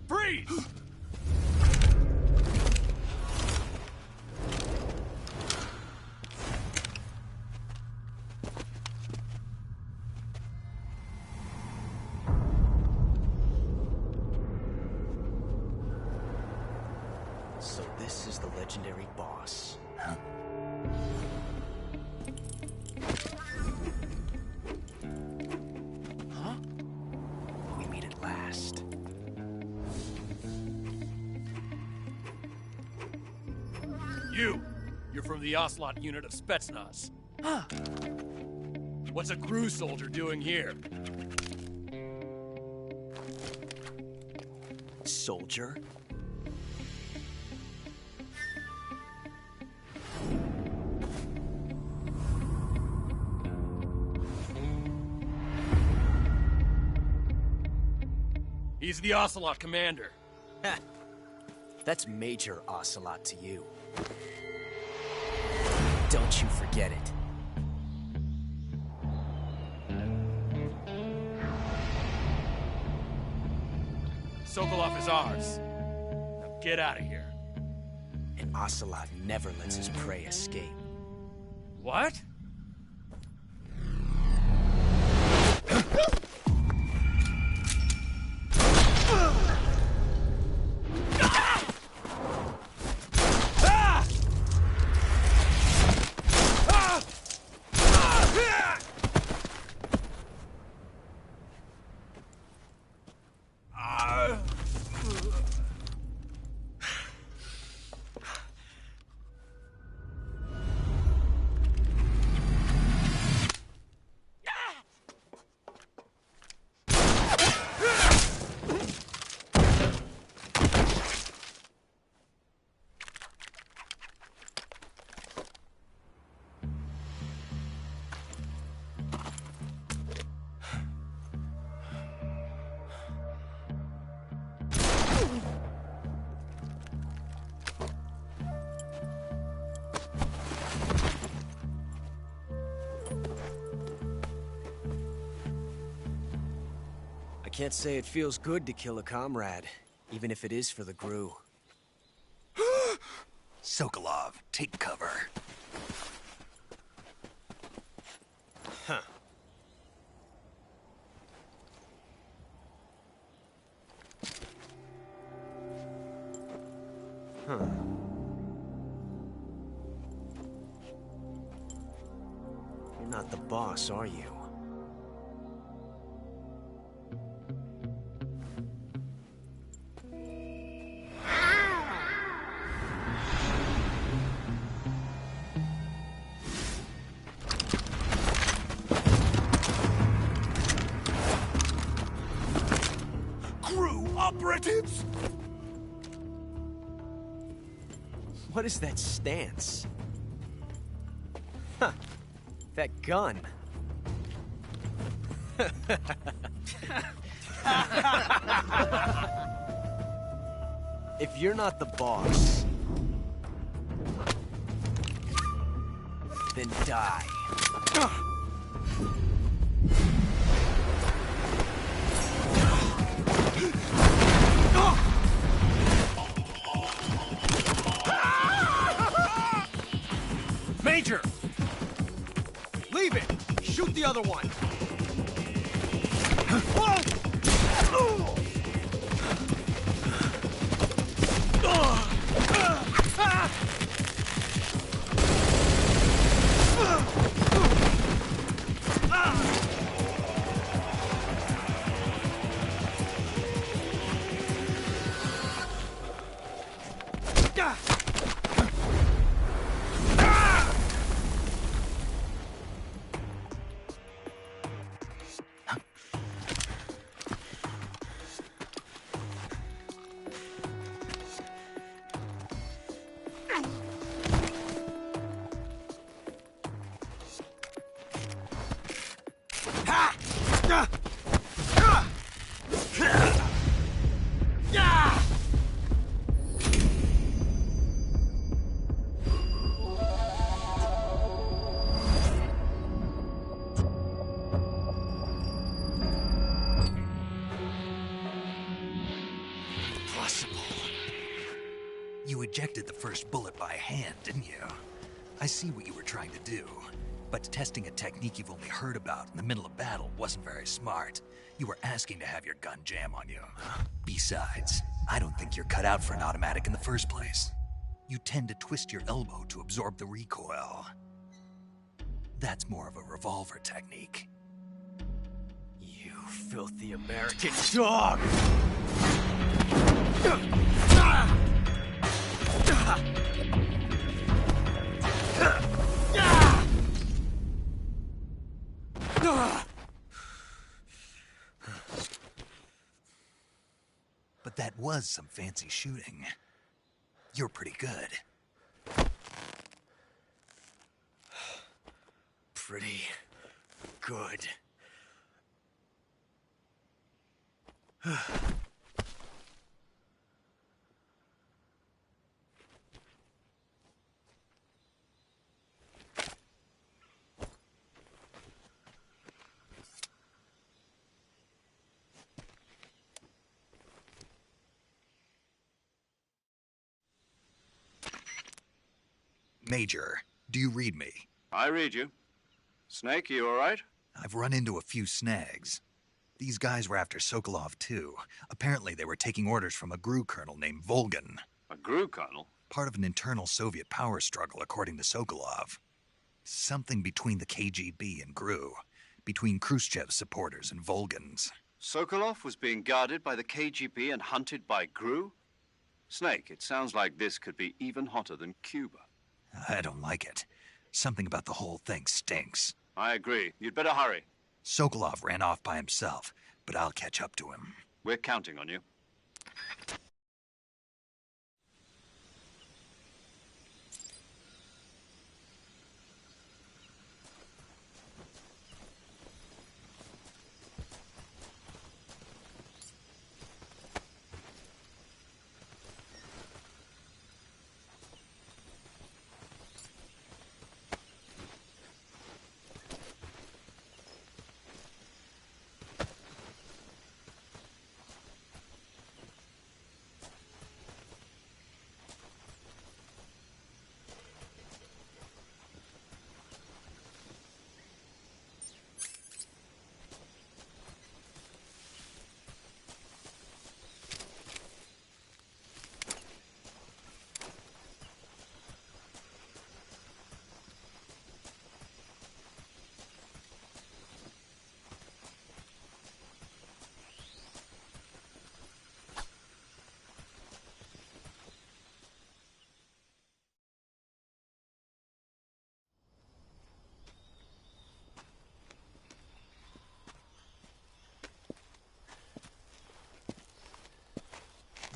Speaker 9: Freeze!
Speaker 11: So this is the legendary boss.
Speaker 1: Huh?
Speaker 11: Huh? We meet at last.
Speaker 9: You're from the Ocelot unit of Spetsnaz.
Speaker 11: Huh.
Speaker 9: What's a crew soldier doing here?
Speaker 11: Soldier?
Speaker 9: He's the Ocelot commander.
Speaker 11: That's Major Ocelot to you. Don't you forget it.
Speaker 9: Sokolov is ours. Now get out of here.
Speaker 11: And Ocelot never lets his prey escape.
Speaker 9: What?
Speaker 11: I can't say it feels good to kill a comrade, even if it is for the GRU.
Speaker 1: Sokolov, take cover.
Speaker 11: Huh. Huh. You're not the boss, are you?
Speaker 1: Operatives?
Speaker 11: What is that stance? Huh. That gun. If you're not the boss, then die.
Speaker 9: Major! Leave it! Shoot the other one!
Speaker 1: You ejected the first bullet by hand, didn't you? I see what you were trying to do. But testing a technique you've only heard about in the middle of battle wasn't very smart. You were asking to have your gun jam on you. Besides, I don't think you're cut out for an automatic in the first place. You tend to twist your elbow to absorb the recoil. That's more of a revolver technique.
Speaker 11: You filthy American dog!
Speaker 1: But that was some fancy shooting. You're pretty good.
Speaker 11: Pretty good.
Speaker 1: Major, do you read me?
Speaker 2: I read you. Snake, you all right?
Speaker 1: I've run into a few snags. These guys were after Sokolov, too. Apparently they were taking orders from a GRU colonel named Volgan.
Speaker 2: A GRU colonel?
Speaker 1: Part of an internal Soviet power struggle, according to Sokolov. Something between the KGB and GRU. Between Khrushchev's supporters and Volgan's.
Speaker 2: Sokolov was being guarded by the KGB and hunted by GRU? Snake, it sounds like this could be even hotter than Cuba.
Speaker 1: I don't like it. Something about the whole thing stinks.
Speaker 2: I agree. You'd better hurry.
Speaker 1: Sokolov ran off by himself, but I'll catch up to him.
Speaker 2: We're counting on you.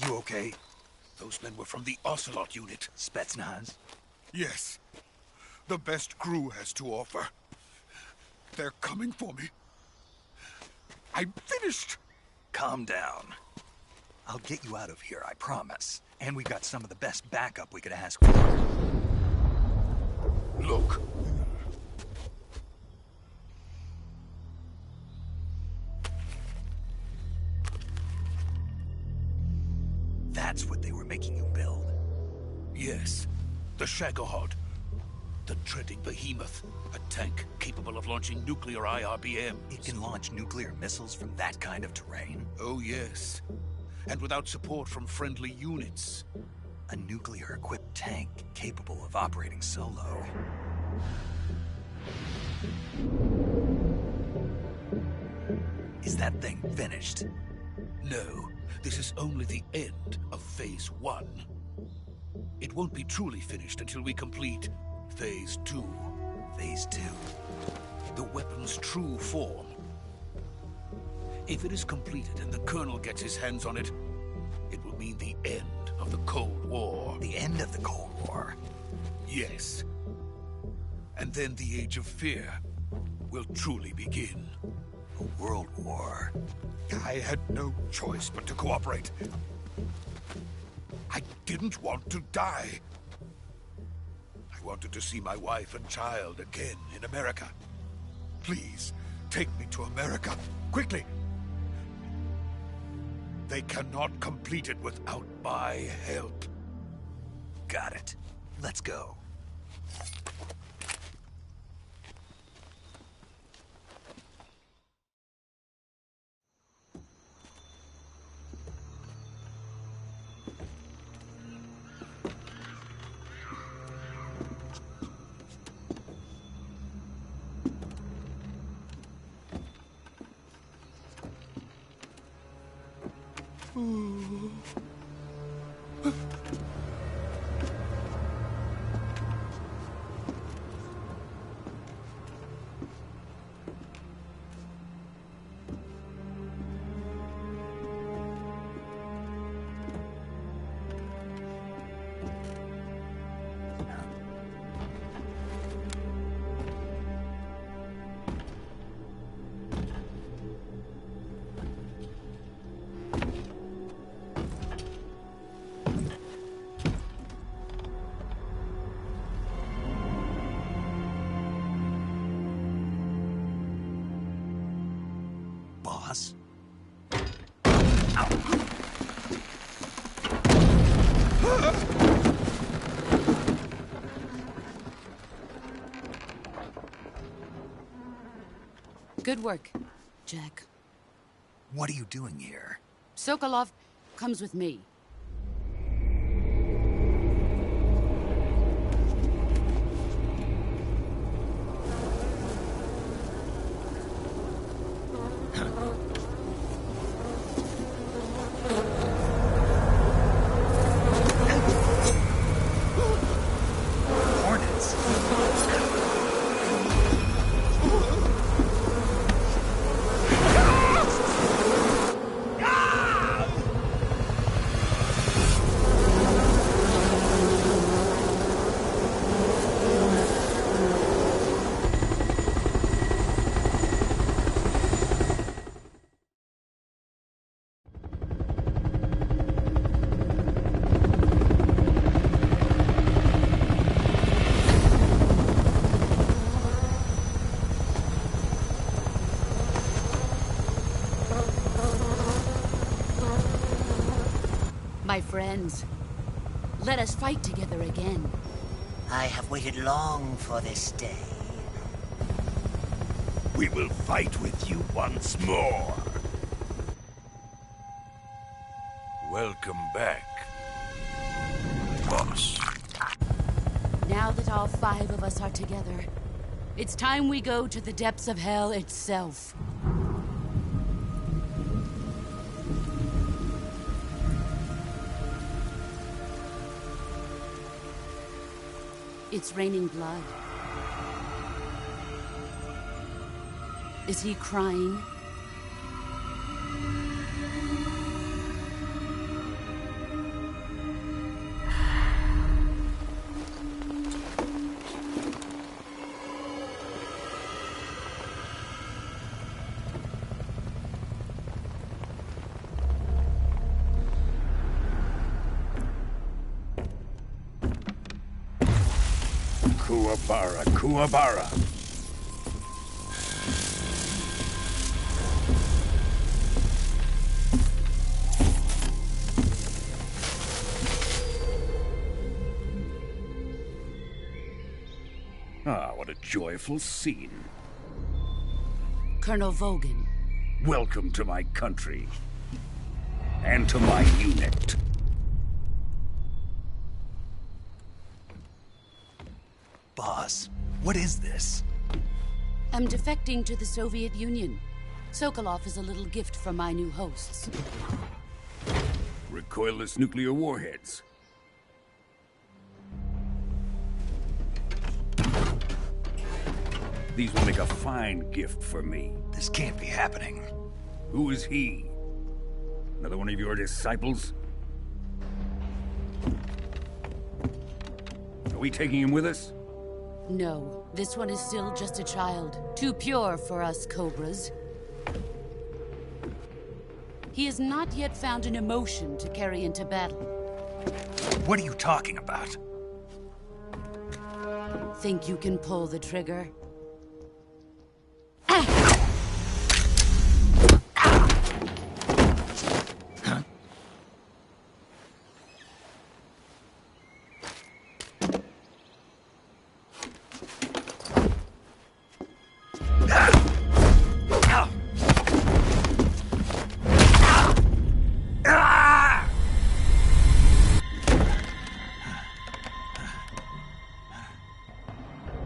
Speaker 1: You okay?
Speaker 10: Those men were from the Ocelot unit.
Speaker 1: Spetsnaz?
Speaker 10: Yes. The best GRU has to offer. They're coming for me. I'm finished.
Speaker 1: Calm down. I'll get you out of here, I promise. And we've got some of the best backup we could ask for.
Speaker 10: Look.
Speaker 1: That's what they were making you build?
Speaker 10: Yes. The Shagohod. The dreaded behemoth. A tank capable of launching nuclear IRBMs.
Speaker 1: It can launch nuclear missiles from that kind of terrain?
Speaker 10: Oh, yes. And without support from friendly units.
Speaker 1: A nuclear-equipped tank capable of operating solo. Is that thing finished?
Speaker 10: No. This is only the end of Phase 1. It won't be truly finished until we complete Phase 2.
Speaker 1: Phase 2?
Speaker 10: The weapon's true form. If it is completed and the Colonel gets his hands on it, it will mean the end of the Cold War.
Speaker 1: The end of the Cold War?
Speaker 10: Yes. And then the Age of Fear will truly begin.
Speaker 1: A world war?
Speaker 10: I had no choice but to cooperate. I didn't want to die. I wanted to see my wife and child again in America. Please, take me to America, quickly. They cannot complete it without my help.
Speaker 1: Got it. Let's go.
Speaker 6: Good work, Jack.
Speaker 1: What are you doing here?
Speaker 6: Sokolov comes with me. My friends, let us fight together again.
Speaker 12: I have waited long for this day.
Speaker 10: We will fight with you once more. Welcome back, boss.
Speaker 6: Now that all 5 of us are together, it's time we go to the depths of hell itself. It's raining blood. Is he crying?
Speaker 10: Kuwabara, Kuwabara. Ah, what a joyful scene.
Speaker 6: Colonel Vogan.
Speaker 10: Welcome to my country. And to my unit.
Speaker 1: Boss, what is this?
Speaker 6: I'm defecting to the Soviet Union. Sokolov is a little gift from my new hosts.
Speaker 10: Recoilless nuclear warheads. These will make a fine gift for me.
Speaker 1: This can't be happening.
Speaker 10: Who is he? Another one of your disciples? Are we taking him with us?
Speaker 6: No, this one is still just a child. Too pure for us Cobras. He has not yet found an emotion to carry into battle.
Speaker 1: What are you talking about?
Speaker 6: Think you can pull the trigger?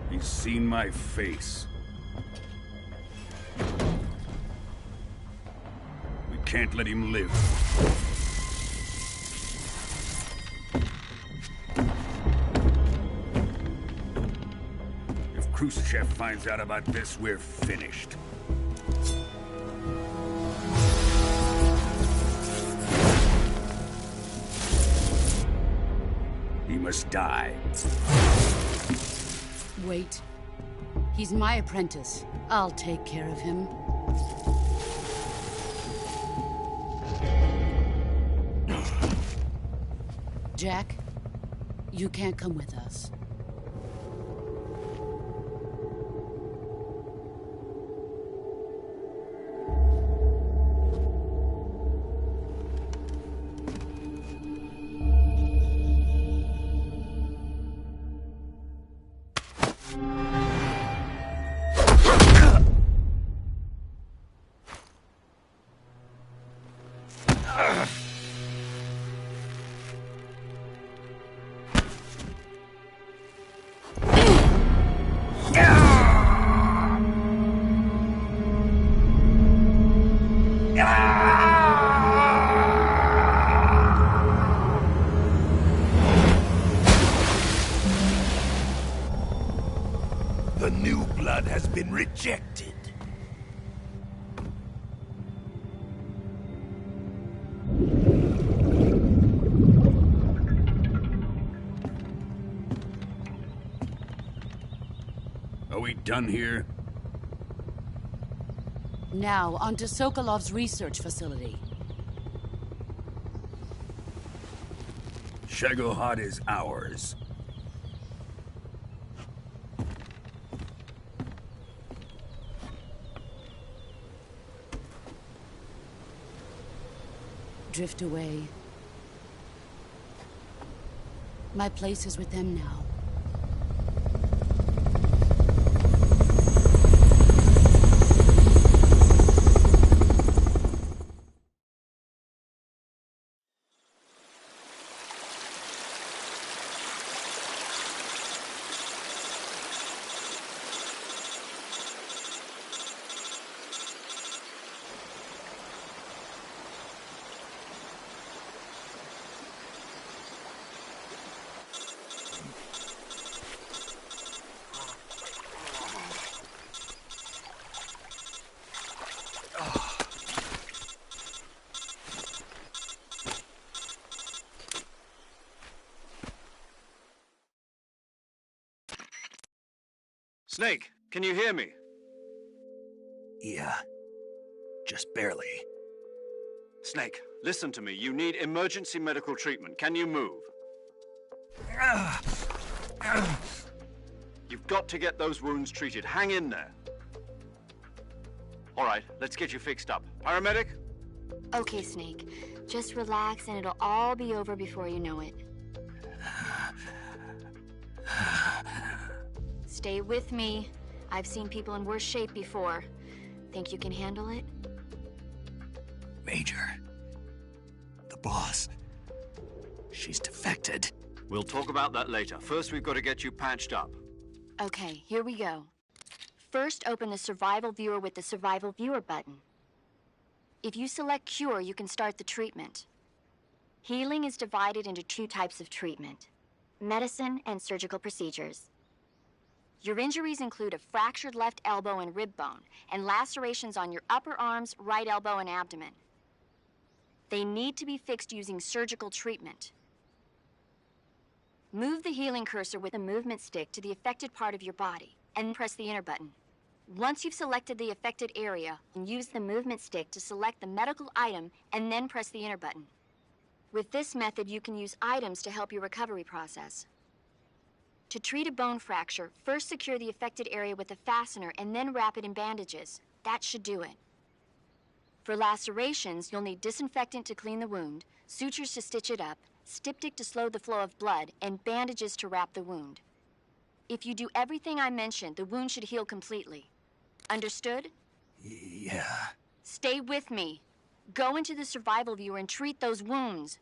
Speaker 10: He's seen my face. We can't let him live. If Khrushchev finds out about this, we're finished. He must die.
Speaker 6: Wait. He's my apprentice. I'll take care of him. Jack, you can't come with us.
Speaker 13: The new blood has been rejected.
Speaker 10: Are we done here?
Speaker 6: Now, on to Sokolov's research facility.
Speaker 13: Shagohod is ours.
Speaker 6: Drift away. My place is with them now.
Speaker 2: Snake, can you hear me?
Speaker 1: Yeah. Just barely.
Speaker 2: Snake, listen to me. You need emergency medical treatment. Can you move? You've got to get those wounds treated. Hang in there. All right, let's get you fixed up. Paramedic?
Speaker 5: Okay, Snake. Just relax and it'll all be over before you know it. Stay with me. I've seen people in worse shape before. Think you can handle it?
Speaker 1: Major. The boss. She's defected.
Speaker 2: We'll talk about that later. First, we've got to get you patched up.
Speaker 5: Okay, here we go. First, open the Survival Viewer with the Survival Viewer button. If you select Cure, you can start the treatment. Healing is divided into two types of treatment: medicine and surgical procedures. Your injuries include a fractured left elbow and rib bone, and lacerations on your upper arms, right elbow, and abdomen. They need to be fixed using surgical treatment. Move the healing cursor with the movement stick to the affected part of your body, and press the enter button. Once you've selected the affected area, use the movement stick to select the medical item, and then press the enter button. With this method, you can use items to help your recovery process. To treat a bone fracture, first secure the affected area with a fastener and then wrap it in bandages. That should do it. For lacerations, you'll need disinfectant to clean the wound, sutures to stitch it up, styptic to slow the flow of blood, and bandages to wrap the wound. If you do everything I mentioned, the wound should heal completely. Understood?
Speaker 1: Yeah.
Speaker 5: Stay with me. Go into the Survival Viewer and treat those wounds.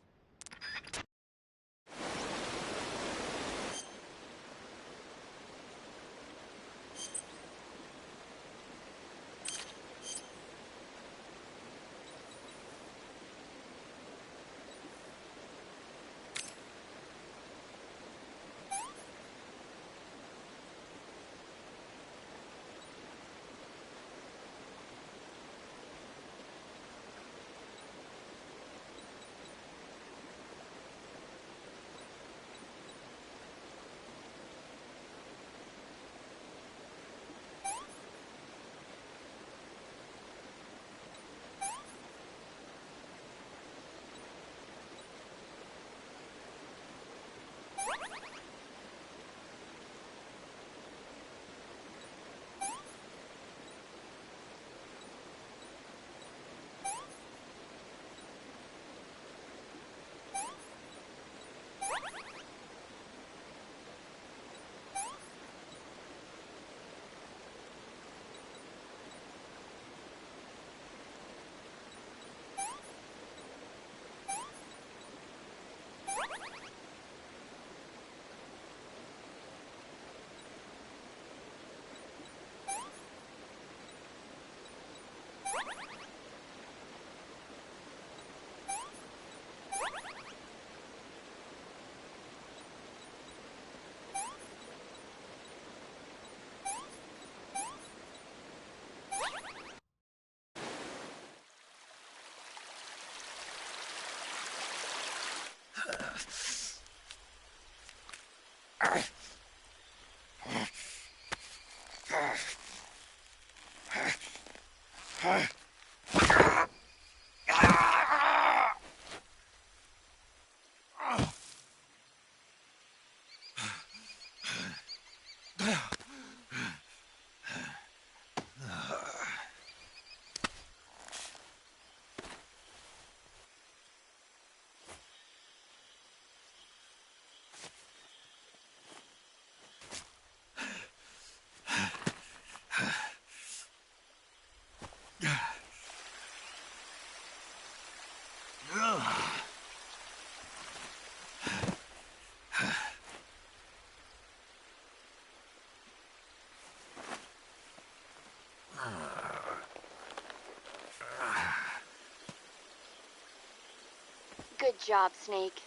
Speaker 5: Good job, Snake.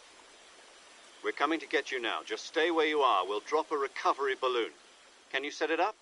Speaker 2: We're coming to get you now. Just stay where you are. We'll drop a recovery balloon. Can you set it up?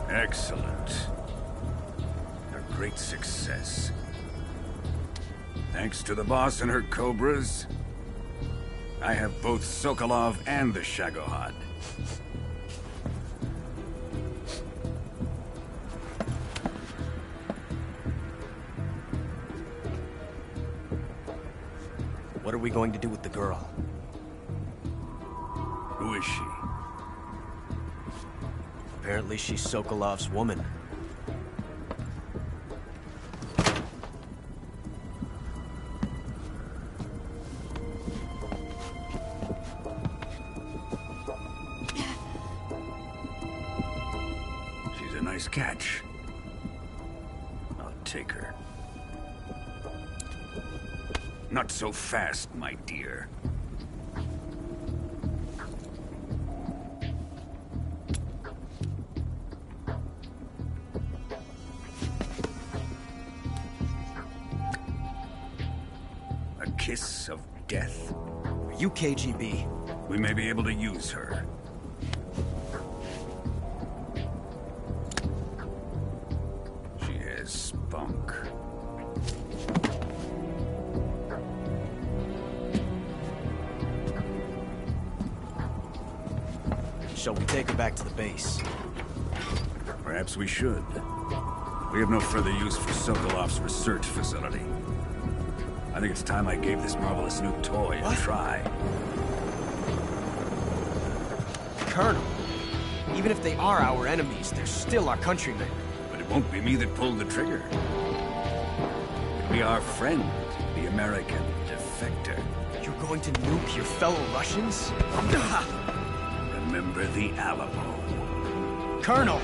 Speaker 13: Excellent. A great success. Thanks to the boss and her cobras, I have both Sokolov and the Shagohod.
Speaker 11: What are we going to do with the girl?
Speaker 13: Who is she?
Speaker 11: Apparently she's Sokolov's woman.
Speaker 13: She's a nice catch. I'll take her. Not so fast, my dear. A kiss of death?
Speaker 11: Are you KGB?
Speaker 13: We may be able to use her. She has spunk.
Speaker 11: Shall we take her back to the base?
Speaker 13: Perhaps we should. We have no further use for Sokolov's research facility. I think it's time I gave this marvelous new toy a try.
Speaker 11: Colonel, even if they are our enemies, they're still our countrymen.
Speaker 13: But it won't be me that pulled the trigger. It'll be our friend, the American defector.
Speaker 11: You're going to nuke your fellow Russians?
Speaker 13: Remember the Alamo.
Speaker 11: Colonel!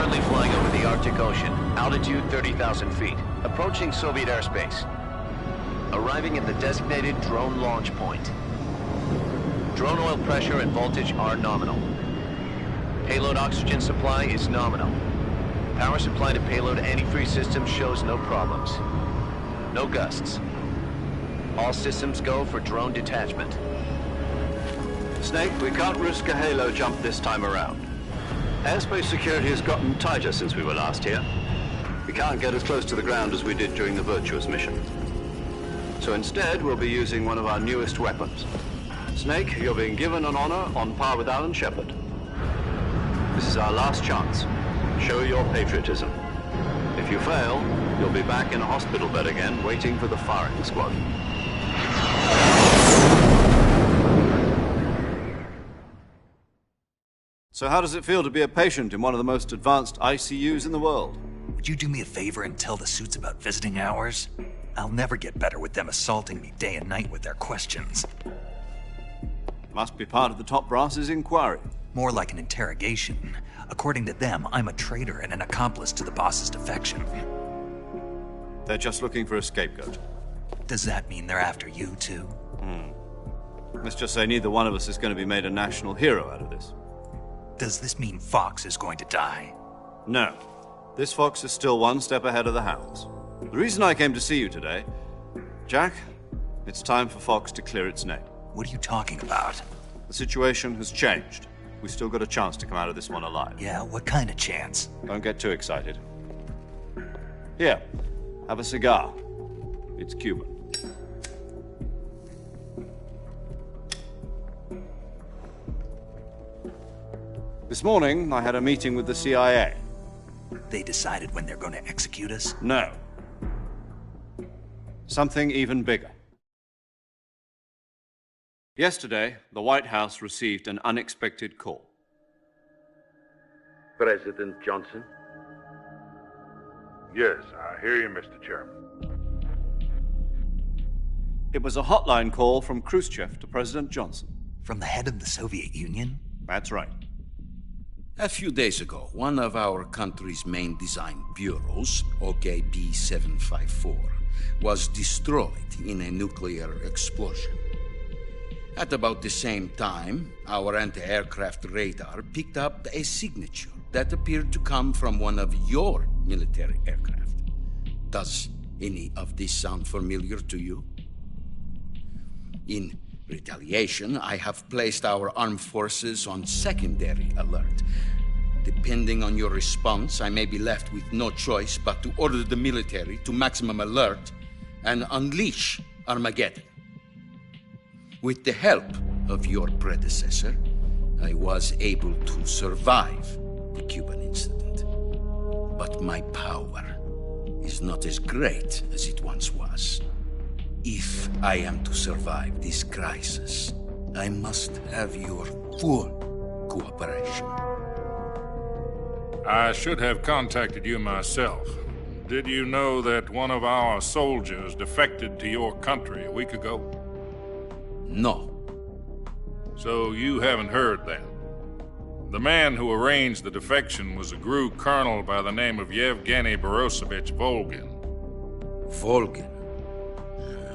Speaker 4: Currently flying over the Arctic Ocean. Altitude 30,000 feet. Approaching Soviet airspace. Arriving at the designated drone launch point. Drone oil pressure and voltage are nominal. Payload oxygen supply is nominal. Power supply to payload antifreeze system shows no problems. No gusts. All systems go for drone detachment.
Speaker 2: Snake, we can't risk a halo jump this time around. Airspace security has gotten tighter since we were last here. We can't get as close to the ground as we did during the Virtuous mission. So instead, we'll be using one of our newest weapons. Snake, you're being given an honor on par with Alan Shepard. This is our last chance. Show your patriotism. If you fail, you'll be back in a hospital bed again, waiting for the firing squad. So how does it feel to be a patient in one of the most advanced ICUs in the world?
Speaker 1: Would you do me a favor and tell the suits about visiting hours? I'll never get better with them assaulting me day and night with their questions.
Speaker 2: Must be part of the top brass's inquiry.
Speaker 1: More like an interrogation. According to them, I'm a traitor and an accomplice to the boss's defection.
Speaker 2: They're just looking for a scapegoat.
Speaker 1: Does that mean they're after you, too?
Speaker 2: Let's just say neither one of us is going to be made a national hero out of this.
Speaker 1: Does this mean Fox is going to die?
Speaker 2: No. This Fox is still one step ahead of the Hounds. The reason I came to see you today... Jack, it's time for Fox to clear its name.
Speaker 1: What are you talking about?
Speaker 2: The situation has changed. We've still got a chance to come out of this one alive.
Speaker 1: Yeah, what kind of chance?
Speaker 2: Don't get too excited. Here, have a cigar. It's Cuban. This morning, I had a meeting with the CIA.
Speaker 1: They decided when they're going to execute us?
Speaker 2: No. Something even bigger. Yesterday, the White House received an unexpected call.
Speaker 14: President Johnson?
Speaker 15: Yes, I hear you, Mr. Chairman.
Speaker 2: It was a hotline call from Khrushchev to President Johnson.
Speaker 1: From the head of the Soviet Union?
Speaker 2: That's right.
Speaker 10: A few days ago, one of our country's main design bureaus, OKB 754, was destroyed in a nuclear explosion. At about the same time, our anti-aircraft radar picked up a signature that appeared to come from one of your military aircraft. Does any of this sound familiar to you? In retaliation, I have placed our armed forces on secondary alert. Depending on your response, I may be left with no choice but to order the military to maximum alert and unleash Armageddon. With the help of your predecessor, I was able to survive the Cuban incident. But my power is not as great as it once was. If I am to survive this crisis, I must have your full cooperation.
Speaker 15: I should have contacted you myself. Did you know that one of our soldiers defected to your country a week ago?
Speaker 10: No.
Speaker 15: So you haven't heard then? The man who arranged the defection was a GRU colonel by the name of Yevgeny Borosovich Volgin.
Speaker 10: Volgin?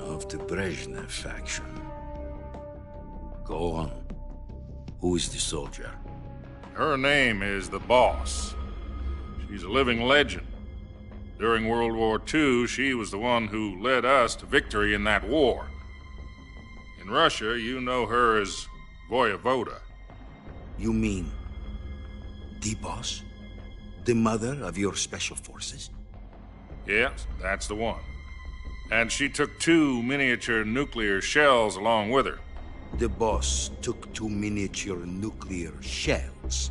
Speaker 10: Of the Brezhnev faction. Go on. Who is the soldier?
Speaker 15: Her name is the Boss. She's a living legend. During World War II, she was the one who led us to victory in that war. In Russia, you know her as Voyevoda.
Speaker 10: You mean the Boss? The mother of your special forces?
Speaker 15: Yes, that's the one. And she took 2 miniature nuclear shells along with her.
Speaker 10: The Boss took 2 miniature nuclear shells?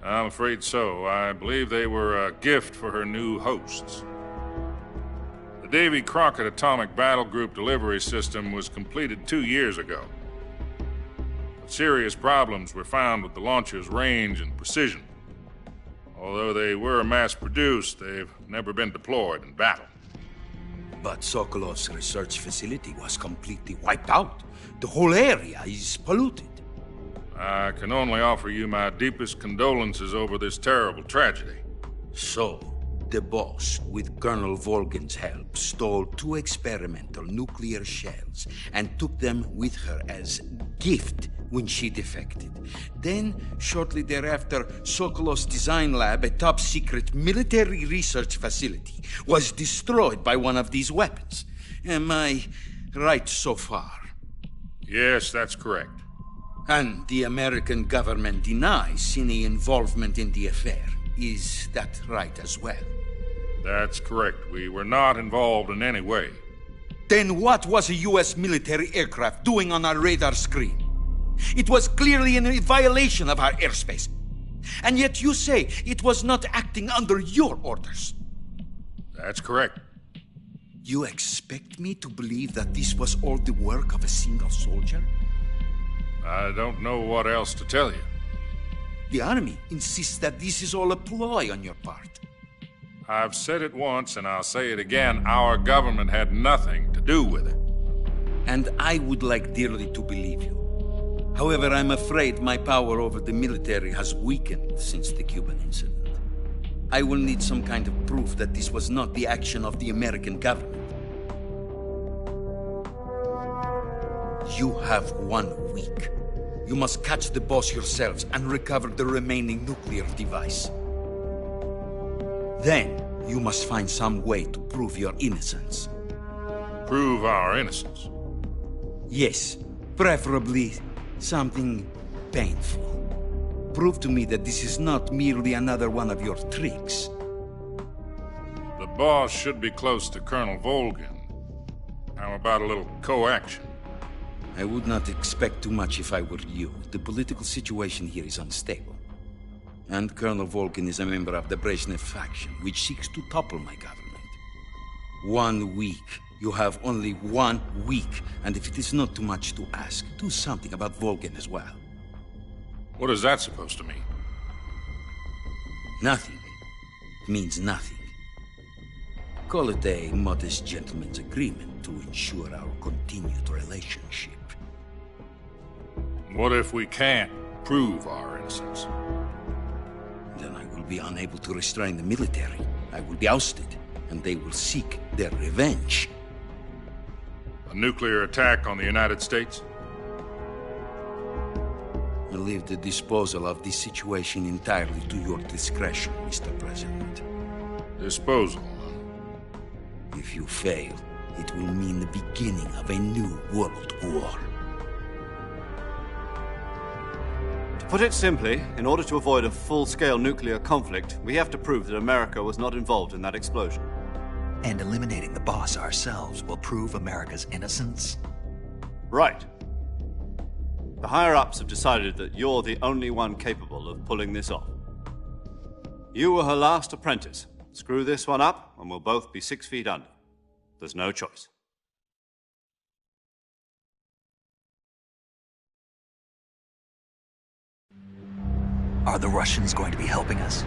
Speaker 15: I'm afraid so. I believe they were a gift for her new hosts. The Davy Crockett Atomic Battle Group delivery system was completed 2 years ago. But serious problems were found with the launcher's range and precision. Although they were mass-produced, they've never been deployed in battle.
Speaker 10: But Sokolov's research facility was completely wiped out. The whole area is polluted.
Speaker 15: I can only offer you my deepest condolences over this terrible tragedy.
Speaker 14: So, the boss, with Colonel Volgin's help, stole 2 experimental nuclear shells and took them with her as gift when she defected. Then, shortly thereafter, Sokolov's design lab, a top-secret military research facility, was destroyed by one of these weapons. Am I right so far?
Speaker 15: Yes, that's correct.
Speaker 14: And the American government denies any involvement in the affair. Is that right as well?
Speaker 15: That's correct. We were not involved in any way.
Speaker 14: Then what was a U.S. military aircraft doing on our radar screen? It was clearly in violation of our airspace. And yet you say it was not acting under your orders.
Speaker 15: That's correct.
Speaker 14: You expect me to believe that this was all the work of a single soldier?
Speaker 15: I don't know what else to tell you.
Speaker 14: The Army insists that this is all a ploy on your part.
Speaker 15: I've said it once, and I'll say it again. Our government had nothing to do with it.
Speaker 14: And I would like dearly to believe you. However, I'm afraid my power over the military has weakened since the Cuban incident. I will need some kind of proof that this was not the action of the American government. You have 1 week. You must catch the boss yourselves and recover the remaining nuclear device. Then, you must find some way to prove your innocence.
Speaker 15: Prove our innocence?
Speaker 14: Yes, preferably something painful. Prove to me that this is not merely another one of your tricks.
Speaker 15: The boss should be close to Colonel Volgin. How about a little coaction?
Speaker 14: I would not expect too much if I were you. The political situation here is unstable. And Colonel Volgin is a member of the Brezhnev faction, which seeks to topple my government. 1 week. You have only 1 week, and if it is not too much to ask, do something about Volgin as well.
Speaker 15: What is that supposed to mean?
Speaker 14: Nothing. It means nothing. Call it a modest gentleman's agreement to ensure our continued relationship.
Speaker 15: What if we can't prove our innocence?
Speaker 14: Then I will be unable to restrain the military. I will be ousted, and they will seek their revenge.
Speaker 15: A nuclear attack on the United States?
Speaker 14: I leave the disposal of this situation entirely to your discretion, Mr. President.
Speaker 15: Disposal?
Speaker 14: If you fail, it will mean the beginning of a new world war.
Speaker 2: To put it simply, in order to avoid a full-scale nuclear conflict, we have to prove that America was not involved in that explosion.
Speaker 1: And eliminating the boss ourselves will prove America's innocence?
Speaker 2: Right. The higher-ups have decided that you're the only one capable of pulling this off. You were her last apprentice. Screw this one up, and we'll both be 6 feet under. There's no choice.
Speaker 1: Are the Russians going to be helping us?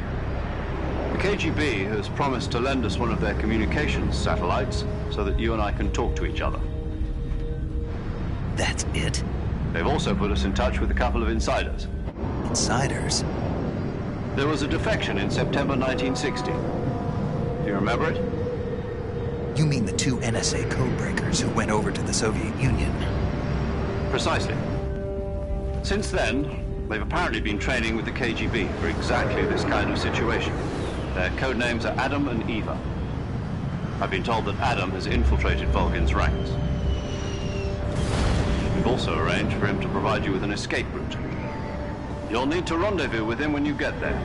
Speaker 2: The KGB has promised to lend us one of their communications satellites so that you and I can talk to each other.
Speaker 1: That's it?
Speaker 2: They've also put us in touch with a couple of insiders.
Speaker 1: Insiders?
Speaker 2: There was a defection in September 1960. Do you remember it?
Speaker 1: You mean the 2 NSA codebreakers who went over to the Soviet Union?
Speaker 2: Precisely. Since then, they've apparently been training with the KGB for exactly this kind of situation. Their code names are Adam and Eva. I've been told that Adam has infiltrated Volgin's ranks. We've also arranged for him to provide you with an escape route. You'll need to rendezvous with him when you get there.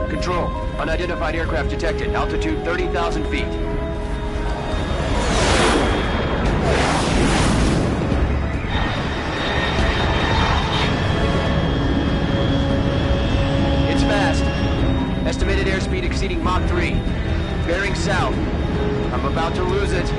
Speaker 16: Control, unidentified aircraft detected. Altitude 30,000 feet. It's fast. Estimated airspeed exceeding Mach 3. Bearing south. I'm about to lose it.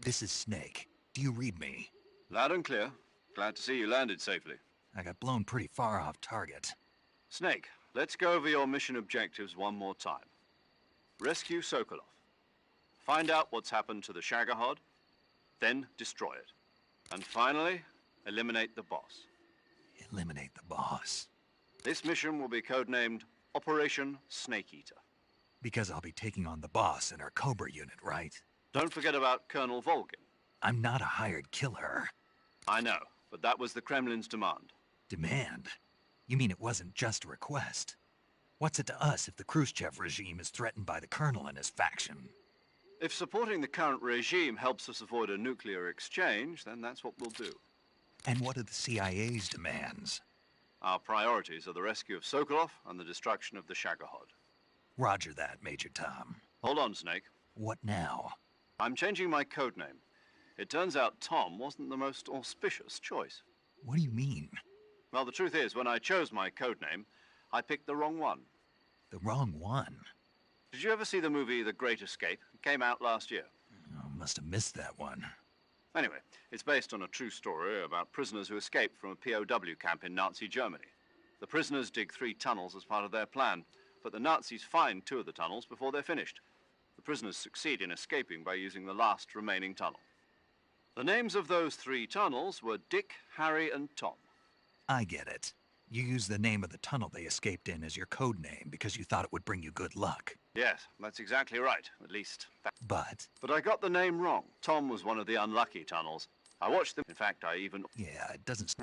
Speaker 1: This is Snake. Do you read me?
Speaker 2: Loud and clear. Glad to see you landed safely.
Speaker 1: I got blown pretty far off target.
Speaker 2: Snake, let's go over your mission objectives one more time. Rescue Sokolov. Find out what's happened to the Shagohod, then destroy it. And finally, eliminate the boss.
Speaker 1: Eliminate the boss.
Speaker 2: This mission will be codenamed Operation Snake Eater.
Speaker 1: Because I'll be taking on the boss in our Cobra unit, right?
Speaker 2: Don't forget about Colonel Volgin.
Speaker 1: I'm not a hired killer.
Speaker 2: I know, but that was the Kremlin's demand.
Speaker 1: Demand? You mean it wasn't just a request? What's it to us if the Khrushchev regime is threatened by the Colonel and his faction?
Speaker 2: If supporting the current regime helps us avoid a nuclear exchange, then that's what we'll do.
Speaker 1: And what are the CIA's demands?
Speaker 2: Our priorities are the rescue of Sokolov and the destruction of the Shagohod.
Speaker 1: Roger that, Major Tom.
Speaker 2: Hold on, Snake.
Speaker 1: What now?
Speaker 2: I'm changing my codename. It turns out Tom wasn't the most auspicious choice.
Speaker 1: What do you mean?
Speaker 2: Well, the truth is, when I chose my codename, I picked the wrong one.
Speaker 1: The wrong one?
Speaker 2: Did you ever see the movie The Great Escape? It came out last year.
Speaker 1: Oh, must have missed that one.
Speaker 2: Anyway, it's based on a true story about prisoners who escaped from a POW camp in Nazi Germany. The prisoners dig 3 tunnels as part of their plan, but the Nazis find 2 of the tunnels before they're finished. The prisoners succeed in escaping by using the last remaining tunnel. The names of those 3 tunnels were Dick, Harry, and Tom.
Speaker 1: I get it. You used the name of the tunnel they escaped in as your code name because you thought it would bring you good luck.
Speaker 2: Yes, that's exactly right, at least.
Speaker 1: But
Speaker 2: I got the name wrong. Tom was one of the unlucky tunnels. I watched them. In fact, I even...
Speaker 1: Yeah, it doesn't...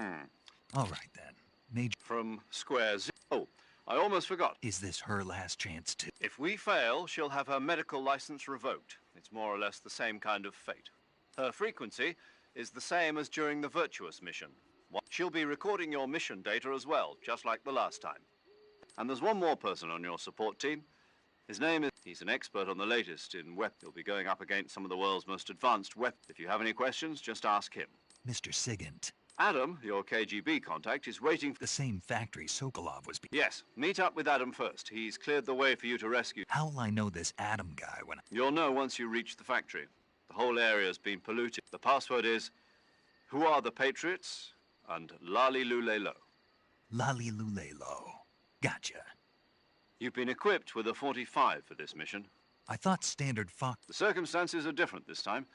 Speaker 1: All right, then. Major...
Speaker 2: From Square Zero. Oh, I almost forgot.
Speaker 1: Is this her last chance to...
Speaker 2: If we fail, she'll have her medical license revoked. It's more or less the same kind of fate. Her frequency is the same as during the Virtuous mission. She'll be recording your mission data as well, just like the last time. And there's one more person on your support team. His name is... He's an expert on the latest in weapons. He'll be going up against some of the world's most advanced weapons. If you have any questions, just ask him.
Speaker 1: Mr. Sigint.
Speaker 2: Adam, your KGB contact, is waiting for...
Speaker 1: The same factory Sokolov was...
Speaker 2: Yes, meet up with Adam first. He's cleared the way for you to rescue...
Speaker 1: How will I know this Adam guy when...
Speaker 2: You'll know once you reach the factory. The whole area's been polluted. The password is... Who are the Patriots? And Lali Lulelo.
Speaker 1: Lali Lulelo. Gotcha.
Speaker 2: You've been equipped with a 45 for this mission.
Speaker 1: I thought standard Fox...
Speaker 2: The circumstances are different this time.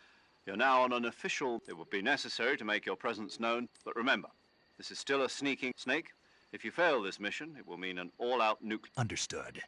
Speaker 2: You're now on an official... It would be necessary to make your presence known, but remember, this is still a sneaking snake. If you fail this mission, it will mean an all-out nuclear...
Speaker 1: Understood.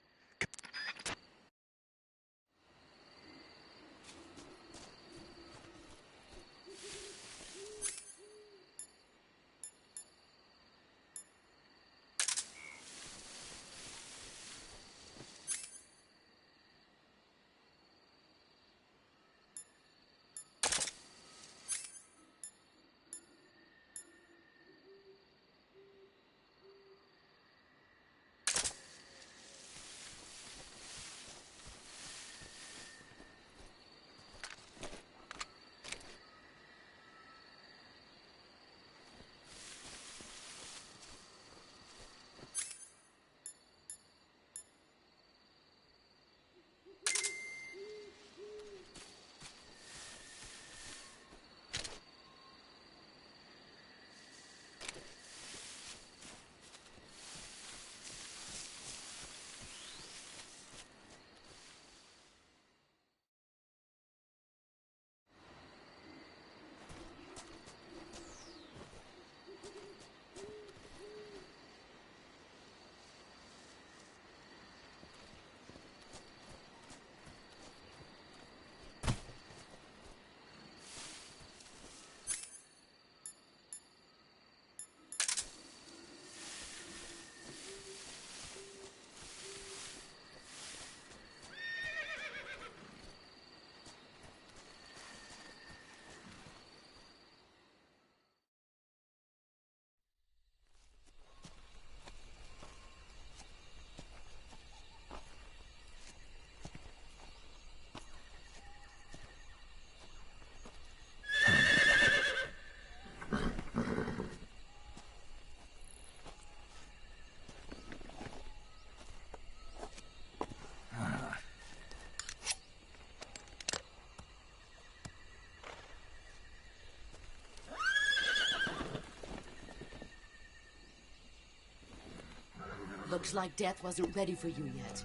Speaker 6: Looks like death wasn't ready for you yet.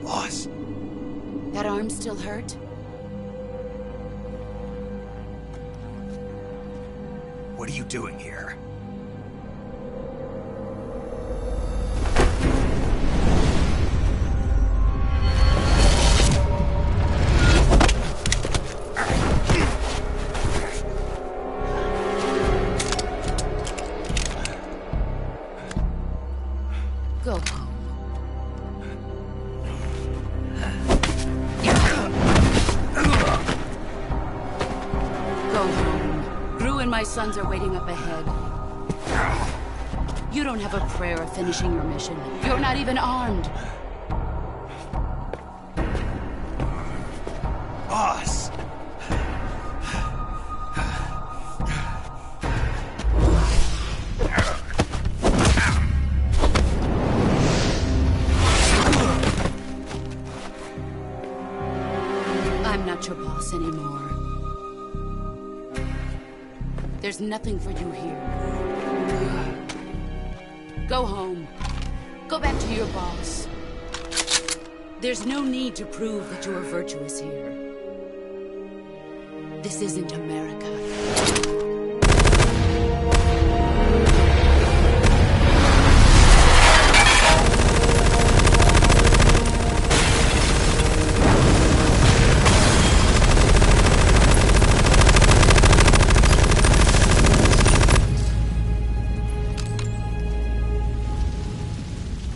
Speaker 1: Boss.
Speaker 6: That arm still hurt?
Speaker 1: What are you doing here?
Speaker 6: Go home. Go home. Gru and my sons are waiting up ahead. You don't have a prayer of finishing your mission. You're not even armed.
Speaker 1: Boss!
Speaker 6: I'm not your boss anymore. There's nothing for you here. Go home. Go back to your boss. There's no need to prove that you are virtuous here. This isn't America.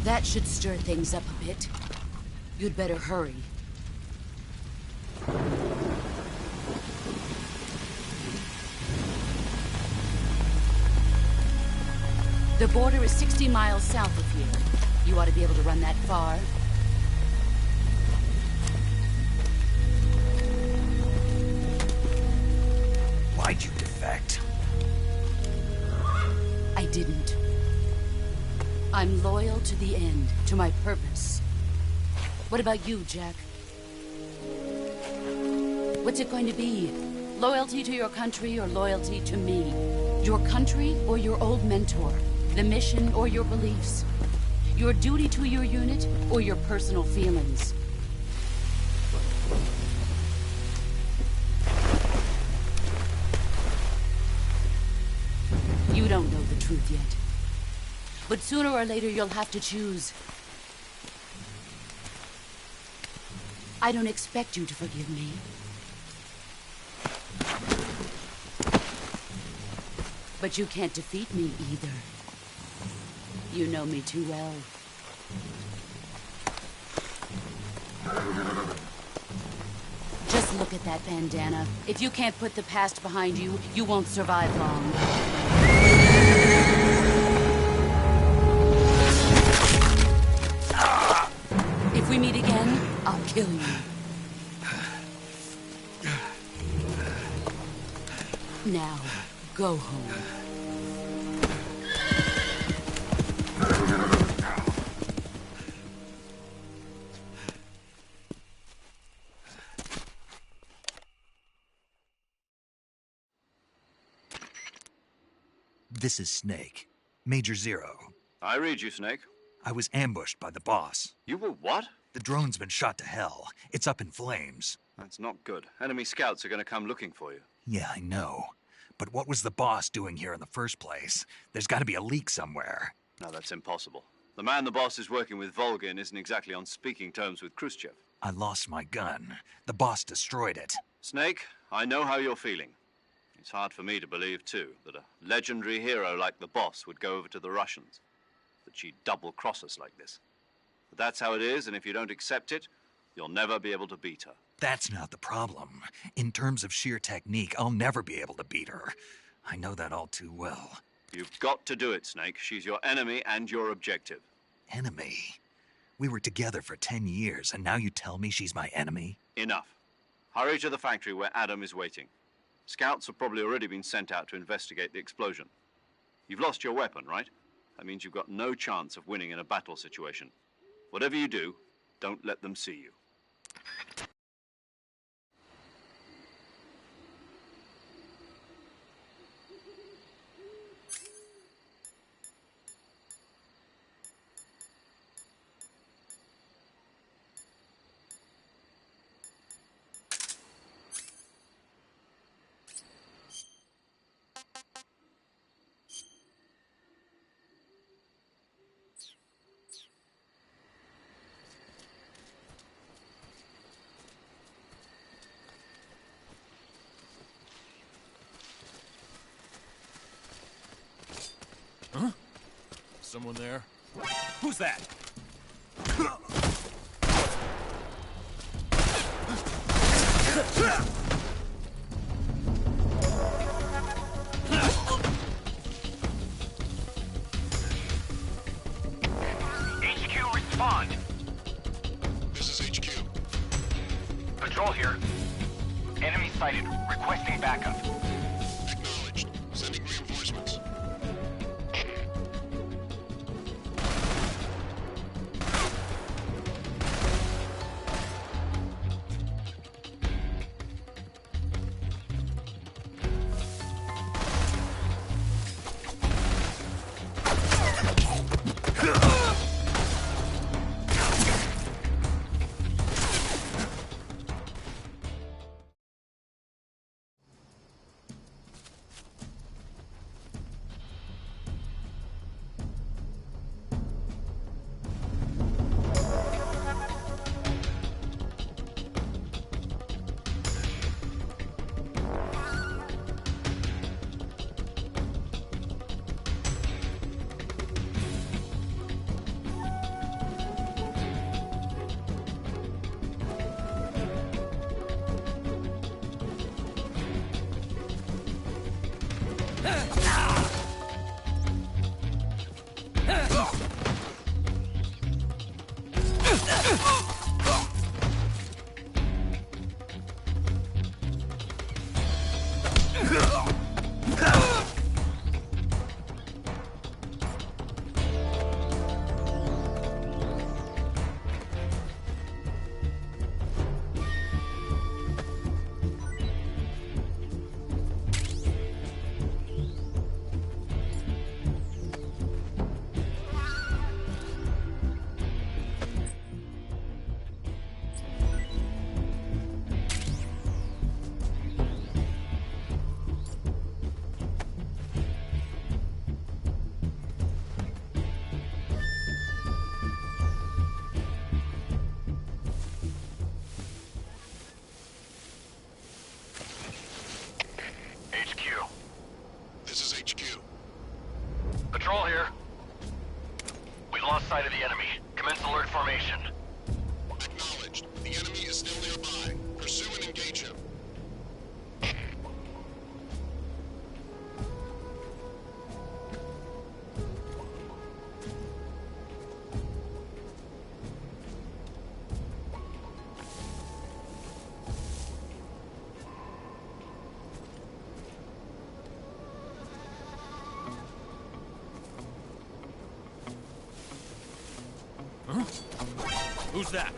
Speaker 6: That should stir things up a bit. You'd better hurry. The border is 60 miles south of here. You ought to be able to run that far.
Speaker 1: Why'd you defect?
Speaker 6: I didn't. I'm loyal to the end, to my purpose. What about you, Jack? What's it going to be? Loyalty to your country or loyalty to me? Your country or your old mentor? The mission or your beliefs? Your duty to your unit or your personal feelings? You don't know the truth yet. But sooner or later, you'll have to choose. I don't expect you to forgive me. But you can't defeat me either. You know me too well. Just look at that bandana. If you can't put the past behind you, you won't survive long. If we meet again, I'll kill you. Now, go home.
Speaker 1: This is Snake. Major Zero.
Speaker 2: I read you, Snake.
Speaker 1: I was ambushed by the boss.
Speaker 2: You were what?
Speaker 1: The drone's been shot to hell. It's up in flames.
Speaker 2: That's not good. Enemy scouts are going to come looking for you.
Speaker 1: Yeah, I know. But what was the boss doing here in the first place? There's got to be a leak somewhere.
Speaker 2: No, that's impossible. The man the boss is working with, Volgin, isn't exactly on speaking terms with Khrushchev.
Speaker 1: I lost my gun. The boss destroyed it.
Speaker 2: Snake, I know how you're feeling. It's hard for me to believe, too, that a legendary hero like the boss would go over to the Russians. That she'd double-cross us like this. But that's how it is, and if you don't accept it, you'll never be able to beat her.
Speaker 1: That's not the problem. In terms of sheer technique, I'll never be able to beat her. I know that all too well.
Speaker 2: You've got to do it, Snake. She's your enemy and your objective.
Speaker 1: Enemy? We were together for 10 years, and now you tell me she's my enemy?
Speaker 2: Enough. Hurry to the factory where Adam is waiting. Scouts have probably already been sent out to investigate the explosion. You've lost your weapon, right? That means you've got no chance of winning in a battle situation. Whatever you do, don't let them see you.
Speaker 9: Someone there? Who's that?
Speaker 7: HQ, respond.
Speaker 8: This is HQ.
Speaker 7: Patrol here. Enemy sighted. Requesting backup.
Speaker 8: Acknowledged. Sending reinforcements.
Speaker 7: Patrol here. We lost sight of the enemy. Commence alert formation.
Speaker 8: Acknowledged. The enemy is still nearby. Pursue and engage him.
Speaker 9: Huh? Who's that?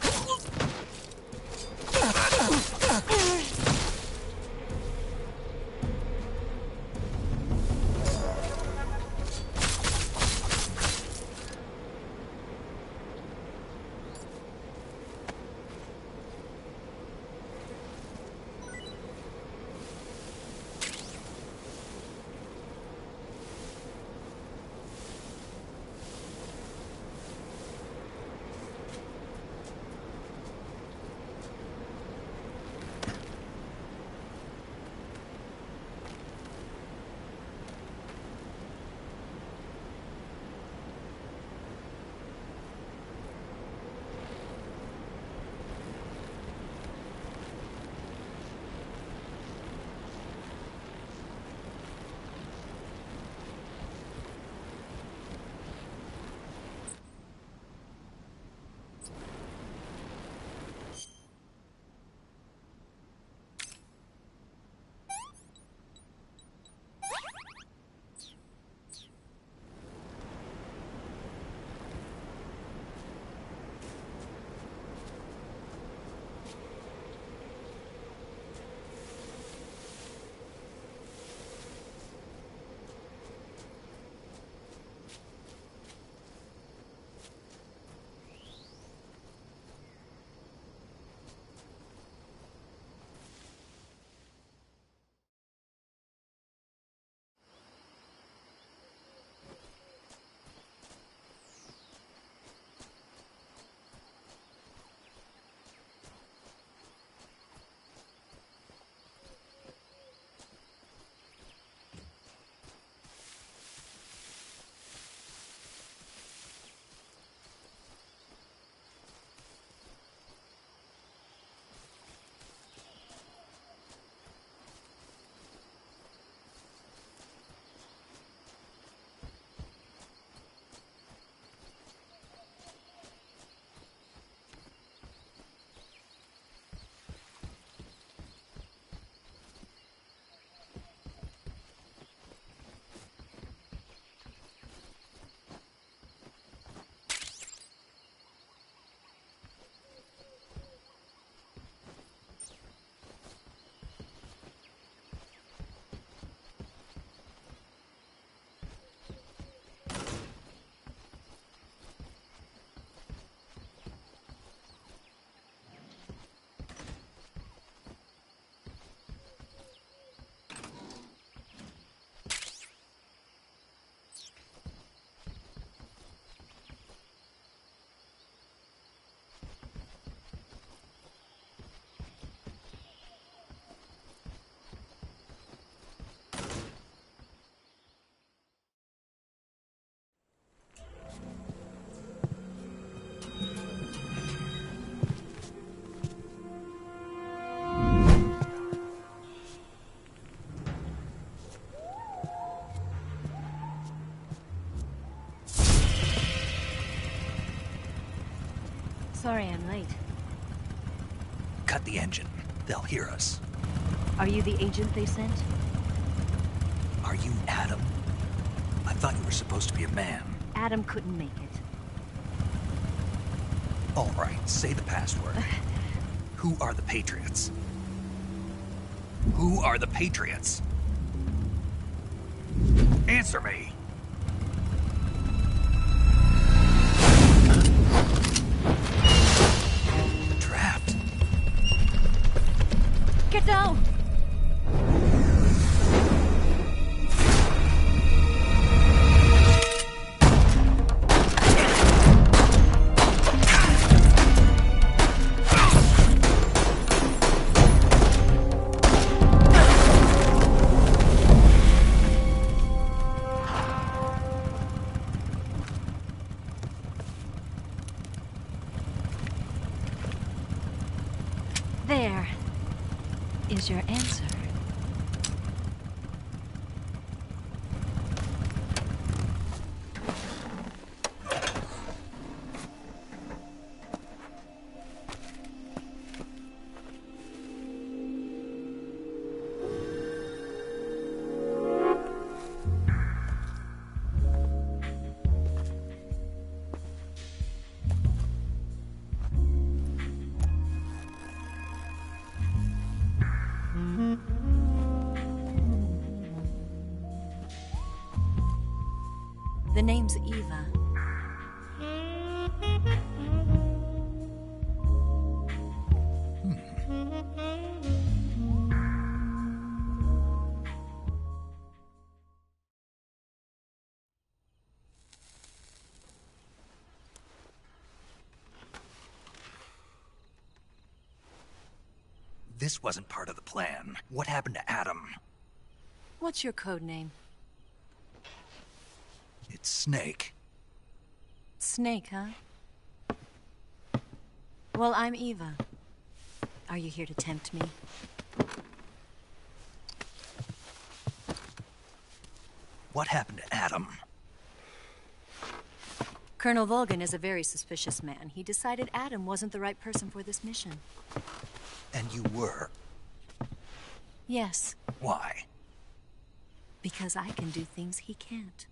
Speaker 17: Sorry I'm late.
Speaker 1: Cut the engine. They'll hear us.
Speaker 17: Are you the agent they sent?
Speaker 1: Are you Adam? I thought you were supposed to be a man.
Speaker 17: Adam couldn't make it.
Speaker 1: All right, say the password. Who are the Patriots? Who are the Patriots? Answer me! Trapped.
Speaker 17: Get down! There is your answer. The name's Eva.
Speaker 1: This wasn't part of the plan. What happened to Adam?
Speaker 17: What's your code name?
Speaker 1: It's Snake.
Speaker 17: Snake, huh? Well, I'm Eva. Are you here to tempt me?
Speaker 1: What happened to Adam?
Speaker 17: Colonel Volgin is a very suspicious man. He decided Adam wasn't the right person for this mission.
Speaker 1: And you were?
Speaker 17: Yes.
Speaker 1: Why?
Speaker 17: Because I can do things he can't.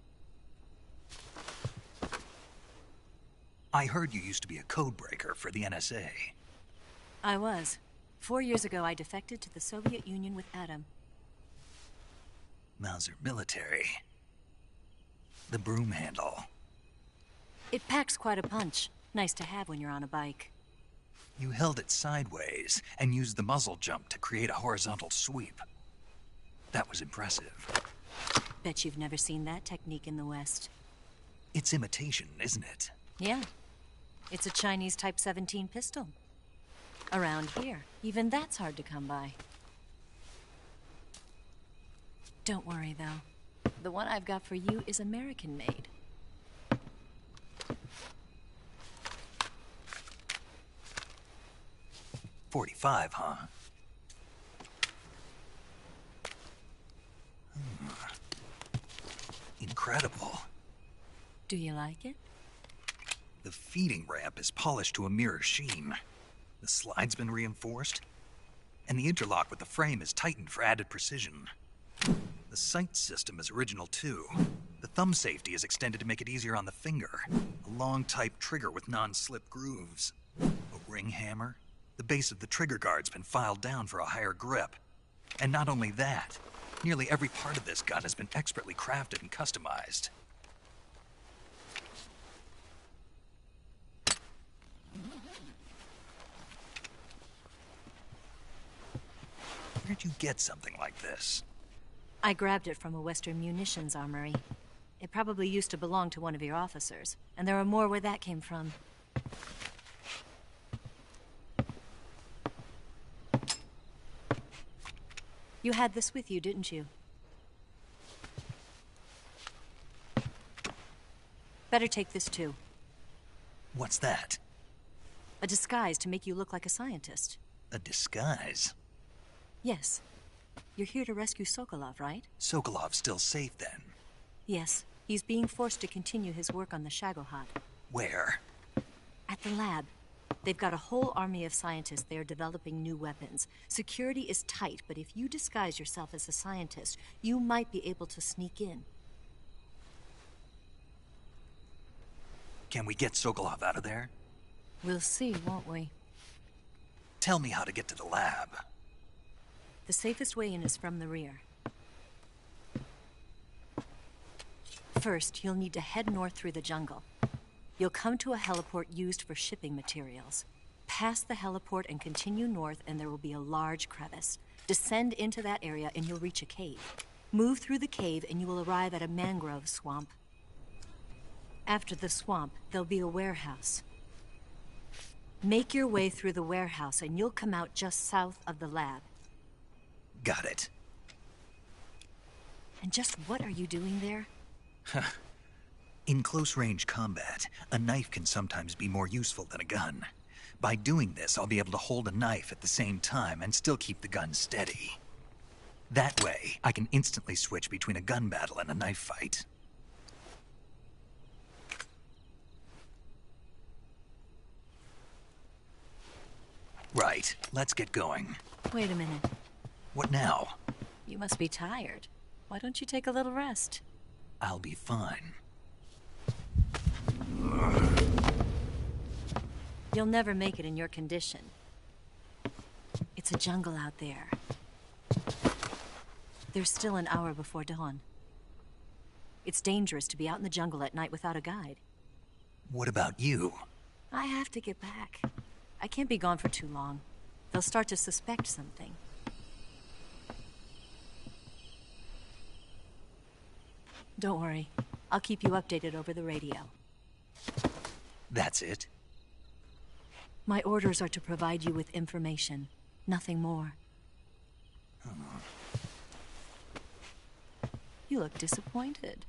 Speaker 1: I heard you used to be a codebreaker for the NSA.
Speaker 17: I was. 4 years ago, I defected to the Soviet Union with Adam.
Speaker 1: Mauser military. The broom handle.
Speaker 17: It packs quite a punch. Nice to have when you're on a bike.
Speaker 1: You held it sideways and used the muzzle jump to create a horizontal sweep. That was impressive.
Speaker 17: Bet you've never seen that technique in the West.
Speaker 1: It's imitation, isn't it?
Speaker 17: Yeah. It's a Chinese Type 17 pistol. Around here, even that's hard to come by. Don't worry, though. The one I've got for you is American-made.
Speaker 1: .45, huh? Incredible.
Speaker 17: Do you like it?
Speaker 1: The feeding ramp is polished to a mirror sheen. The slide's been reinforced, and the interlock with the frame is tightened for added precision. The sight system is original too. The thumb safety is extended to make it easier on the finger. A long type trigger with non-slip grooves. A ring hammer. The base of the trigger guard's been filed down for a higher grip. And not only that, nearly every part of this gun has been expertly crafted and customized. Where'd you get something like this?
Speaker 17: I grabbed it from a Western munitions armory. It probably used to belong to one of your officers, and there are more where that came from. You had this with you, didn't you? Better take this too.
Speaker 1: What's that?
Speaker 17: A disguise to make you look like a scientist.
Speaker 1: A disguise?
Speaker 17: Yes. You're here to rescue Sokolov, right?
Speaker 1: Sokolov's still safe then?
Speaker 17: Yes. He's being forced to continue his work on the Shagohod.
Speaker 1: Where?
Speaker 17: At the lab. They've got a whole army of scientists there developing new weapons. Security is tight, but if you disguise yourself as a scientist, you might be able to sneak in.
Speaker 1: Can we get Sokolov out of there?
Speaker 17: We'll see, won't we?
Speaker 1: Tell me how to get to the lab.
Speaker 17: The safest way in is from the rear. First, you'll need to head north through the jungle. You'll come to a heliport used for shipping materials. Pass the heliport and continue north, and there will be a large crevice. Descend into that area and you'll reach a cave. Move through the cave and you will arrive at a mangrove swamp. After the swamp, there'll be a warehouse. Make your way through the warehouse and you'll come out just south of the lab.
Speaker 1: Got it.
Speaker 17: And just what are you doing there?
Speaker 1: In close-range combat, a knife can sometimes be more useful than a gun. By doing this, I'll be able to hold a knife at the same time and still keep the gun steady. That way, I can instantly switch between a gun battle and a knife fight. Right, let's get going.
Speaker 17: Wait a minute.
Speaker 1: What now?
Speaker 17: You must be tired. Why don't you take a little rest?
Speaker 1: I'll be fine.
Speaker 17: You'll never make it in your condition. It's a jungle out there. There's still an hour before dawn. It's dangerous to be out in the jungle at night without a guide.
Speaker 1: What about you?
Speaker 17: I have to get back. I can't be gone for too long. They'll start to suspect something. Don't worry. I'll keep you updated over the radio.
Speaker 1: That's it?
Speaker 17: My orders are to provide you with information. Nothing more. You look disappointed.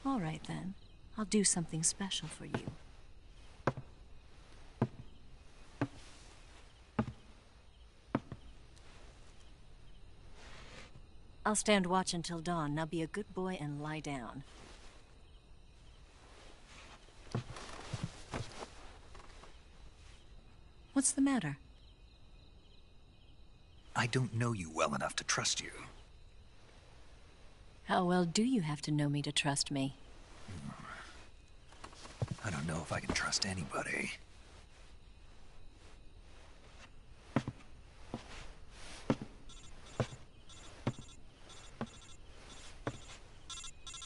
Speaker 17: All right, then. I'll do something special for you. I'll stand watch until dawn. Now be a good boy and lie down. What's the matter?
Speaker 1: I don't know you well enough to trust you.
Speaker 17: How well do you have to know me to trust me?
Speaker 1: I don't know if I can trust anybody.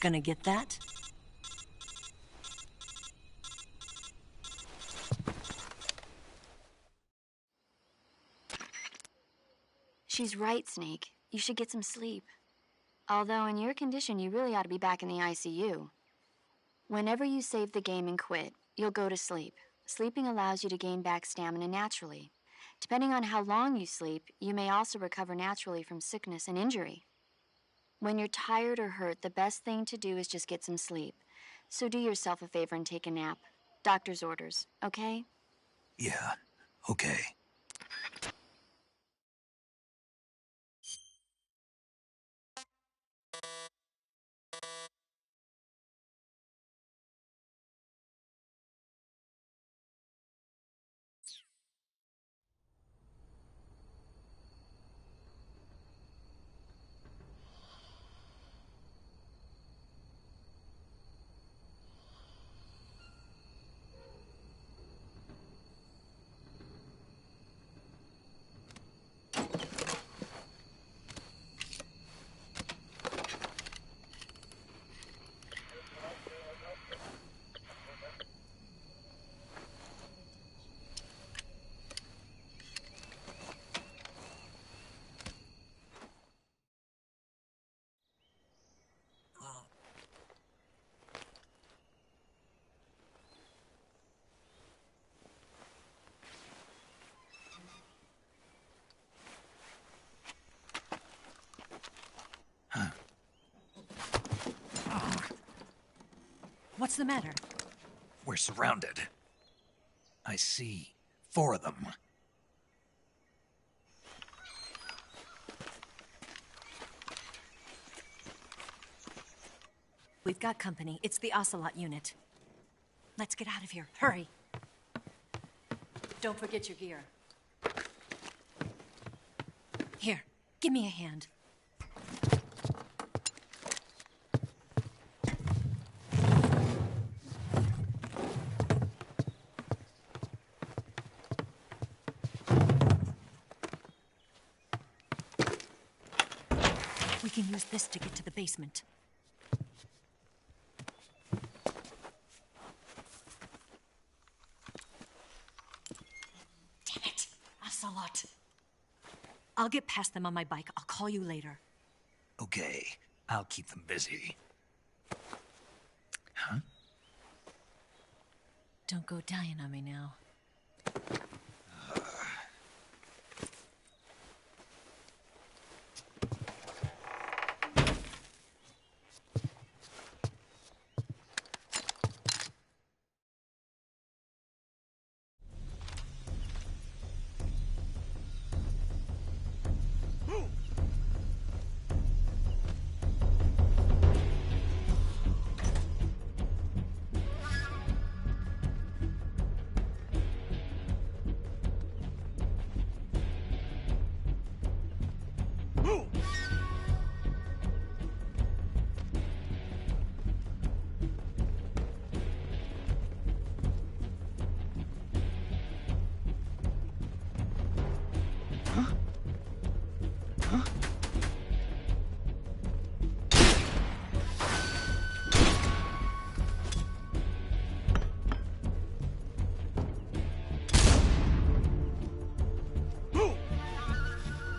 Speaker 17: Gonna get that?
Speaker 5: She's right, Snake. You should get some sleep. Although in your condition, you really ought to be back in the ICU. Whenever you save the game and quit, you'll go to sleep. Sleeping allows you to gain back stamina naturally. Depending on how long you sleep, you may also recover naturally from sickness and injury. When you're tired or hurt, the best thing to do is just get some sleep. So do yourself a favor and take a nap. Doctor's orders, okay?
Speaker 1: Yeah, okay.
Speaker 17: What's the matter?
Speaker 1: We're surrounded. I see 4 of them.
Speaker 17: We've got company. It's the Ocelot unit. Let's get out of here. Hurry. Don't forget your gear. Here, give me a hand. We can use this to get to the basement. Damn it, Ocelot. I'll get past them on my bike. I'll call you later.
Speaker 1: Okay, I'll keep them busy. Huh?
Speaker 17: Don't go dying on me now.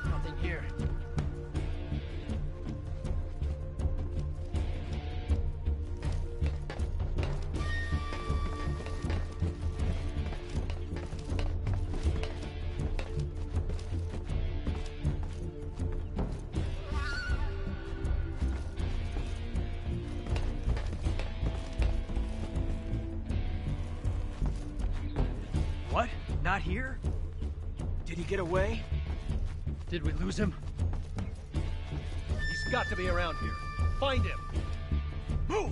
Speaker 16: Nothing here.
Speaker 11: What? Not here? Did he get away?
Speaker 16: Did we lose him? He's got to be around here. Find him!
Speaker 11: Move!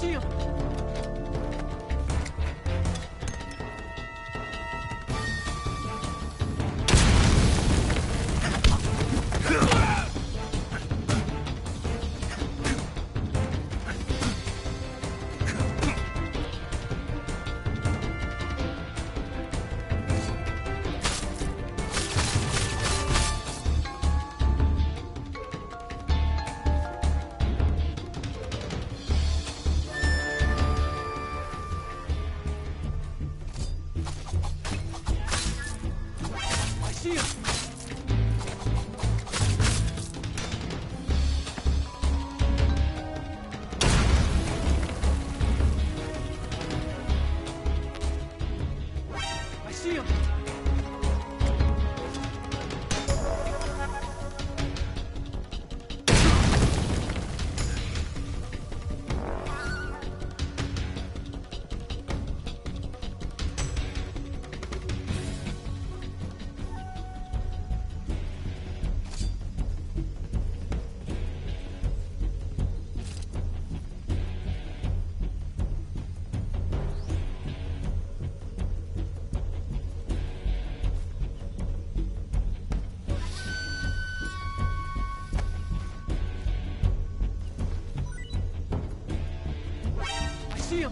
Speaker 16: see him! See him!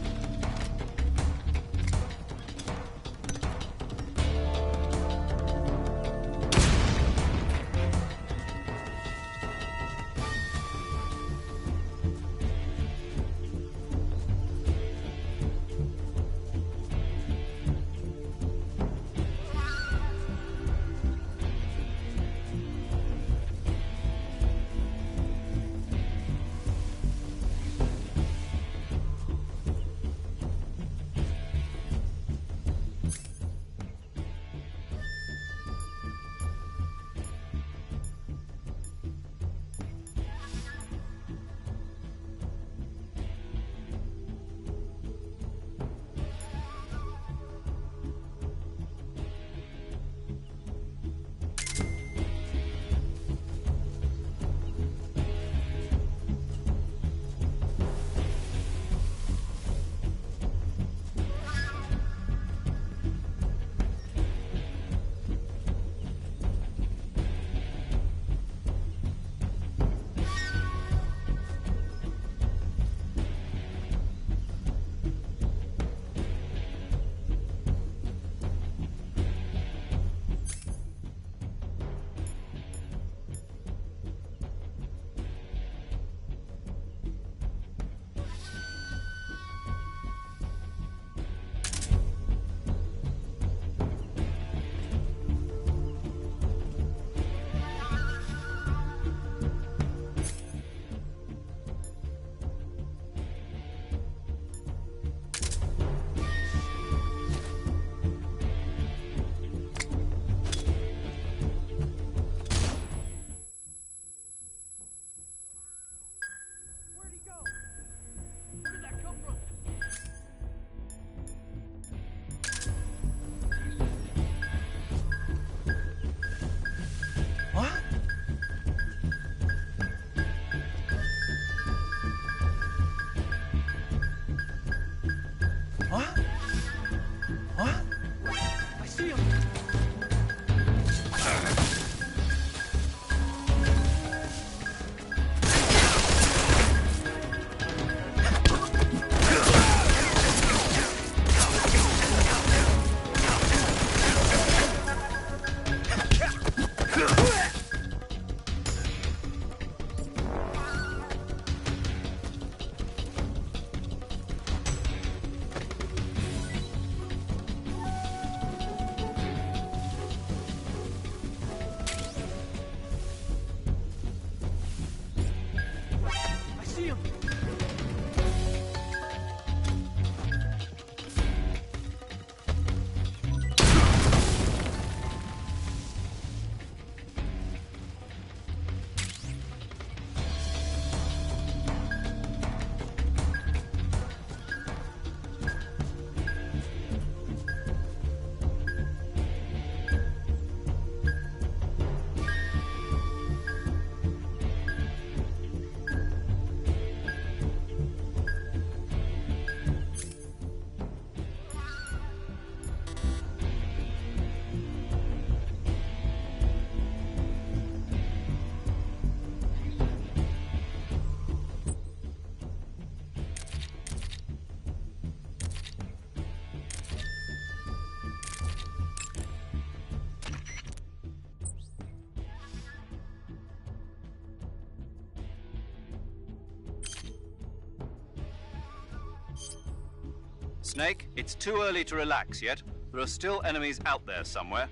Speaker 2: Snake, it's too early to relax yet. There are still enemies out there somewhere.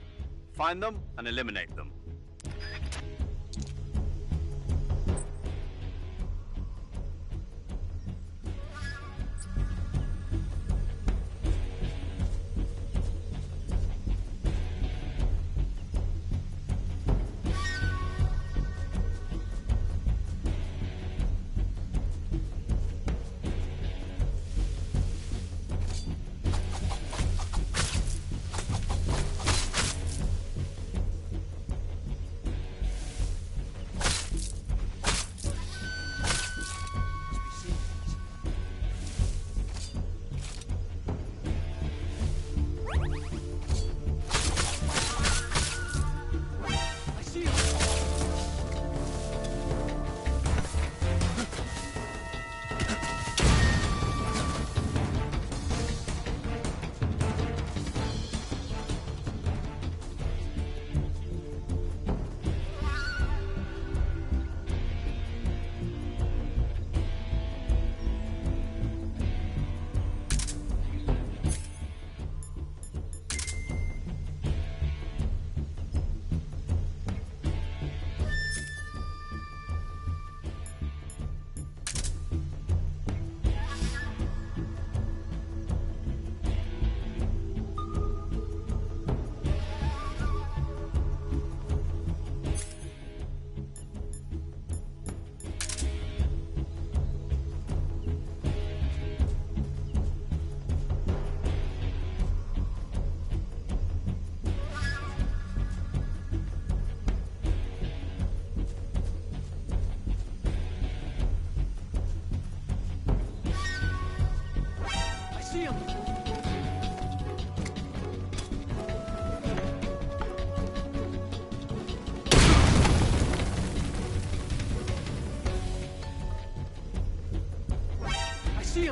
Speaker 2: Find them and eliminate them.
Speaker 16: See him! See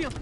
Speaker 16: him!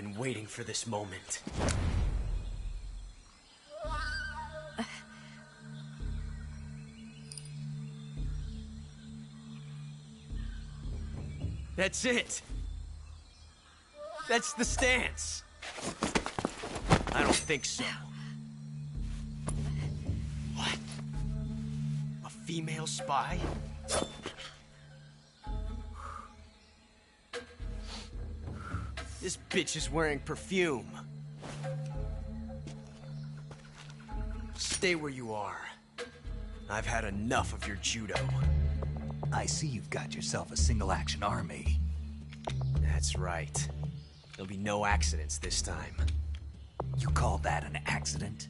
Speaker 11: been waiting for this moment. That's it! That's the stance! I don't think so. What? A female spy? This bitch is wearing perfume. Stay where you are. I've had enough of your judo.
Speaker 1: I see you've got yourself a single-action army.
Speaker 11: That's right. There'll be no accidents this time.
Speaker 1: You call that an accident?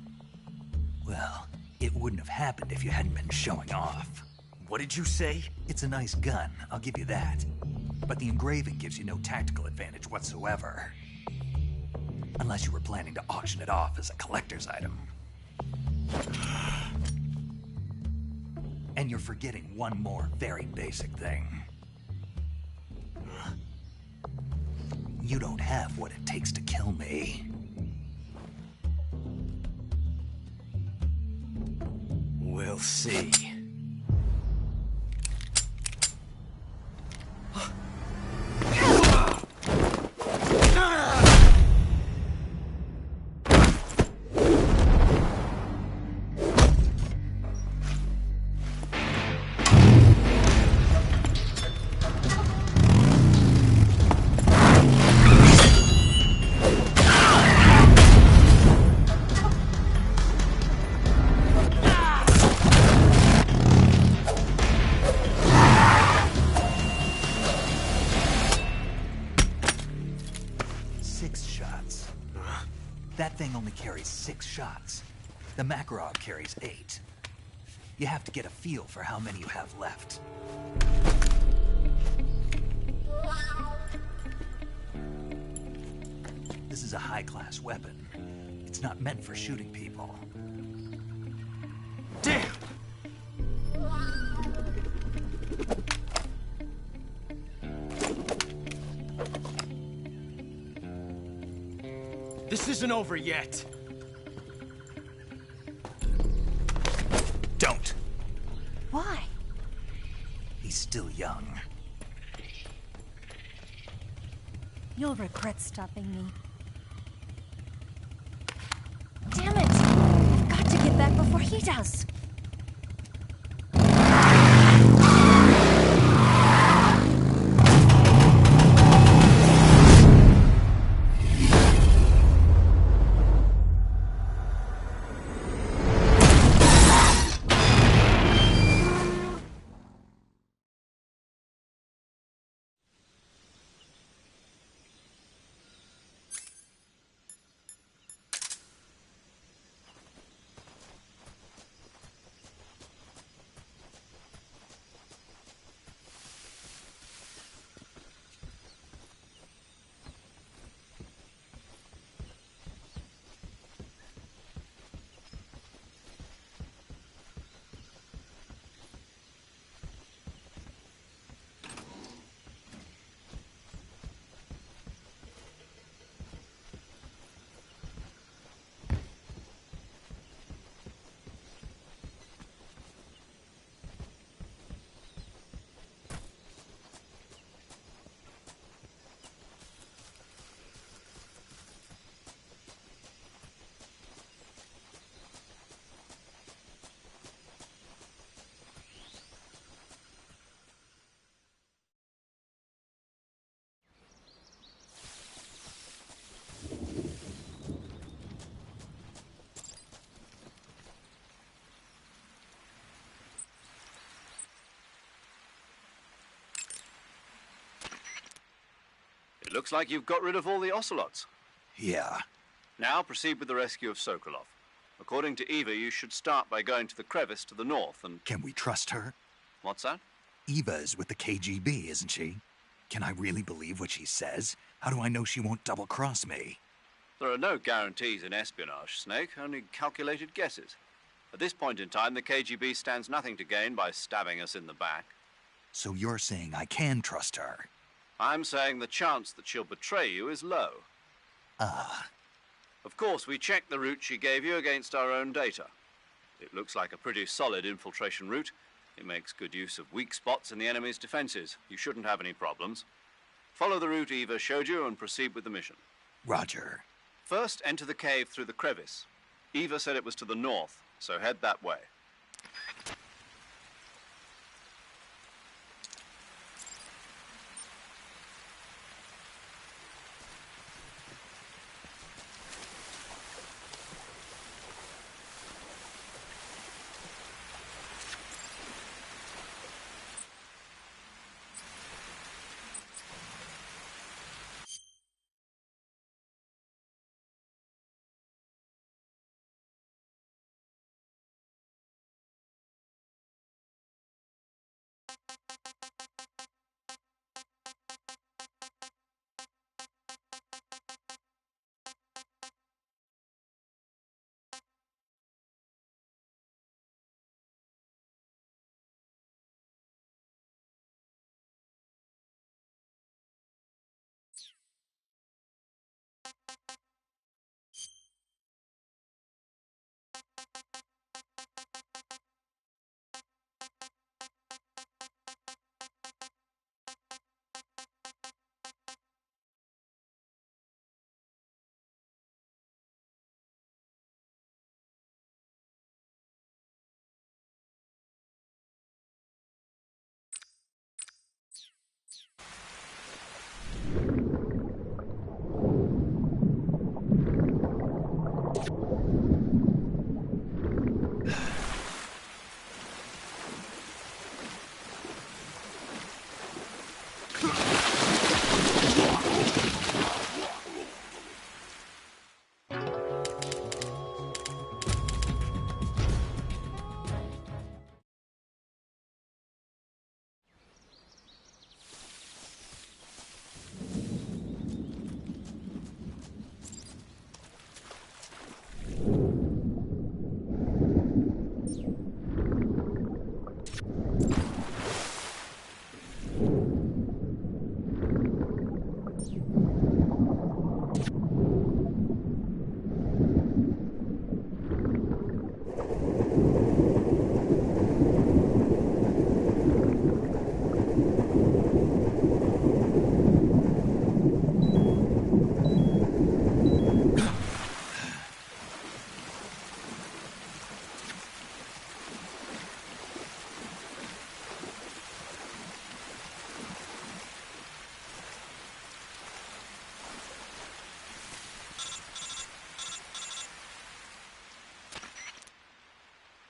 Speaker 1: Well, it wouldn't have happened if you hadn't been showing off.
Speaker 11: What did you say?
Speaker 1: It's a nice gun, I'll give you that. But the engraving gives you no tactical advantage whatsoever. Unless you were planning to auction it off as a collector's item. And you're forgetting one more very basic thing. You don't have what it takes to kill me.
Speaker 11: We'll see.
Speaker 1: That thing only carries 6 shots. The Makarov carries 8. You have to get a feel for how many you have left. This is a high-class weapon. It's not meant for shooting people.
Speaker 11: Damn! This isn't over yet.
Speaker 1: Don't.
Speaker 17: Why?
Speaker 1: He's still young.
Speaker 17: You'll regret stopping me. Damn it! I've got to get back before he does.
Speaker 2: It looks like you've got rid of all the ocelots.
Speaker 1: Yeah.
Speaker 2: Now proceed with the rescue of Sokolov. According to Eva, you should start by going to the crevice to the north and...
Speaker 1: Can we trust her?
Speaker 2: What's that?
Speaker 1: Eva is with the KGB, isn't she? Can I really believe what she says? How do I know she won't double-cross me?
Speaker 2: There are no guarantees in espionage, Snake, only calculated guesses. At this point in time, the KGB stands nothing to gain by stabbing us in the back.
Speaker 1: So you're saying I can trust her?
Speaker 2: I'm saying the chance that she'll betray you is low. Of course, we checked the route she gave you against our own data. It looks like a pretty solid infiltration route. It makes good use of weak spots in the enemy's defenses. You shouldn't have any problems. Follow the route Eva showed you and proceed with the mission.
Speaker 1: Roger.
Speaker 2: First, enter the cave through the crevice. Eva said it was to the north, so head that way.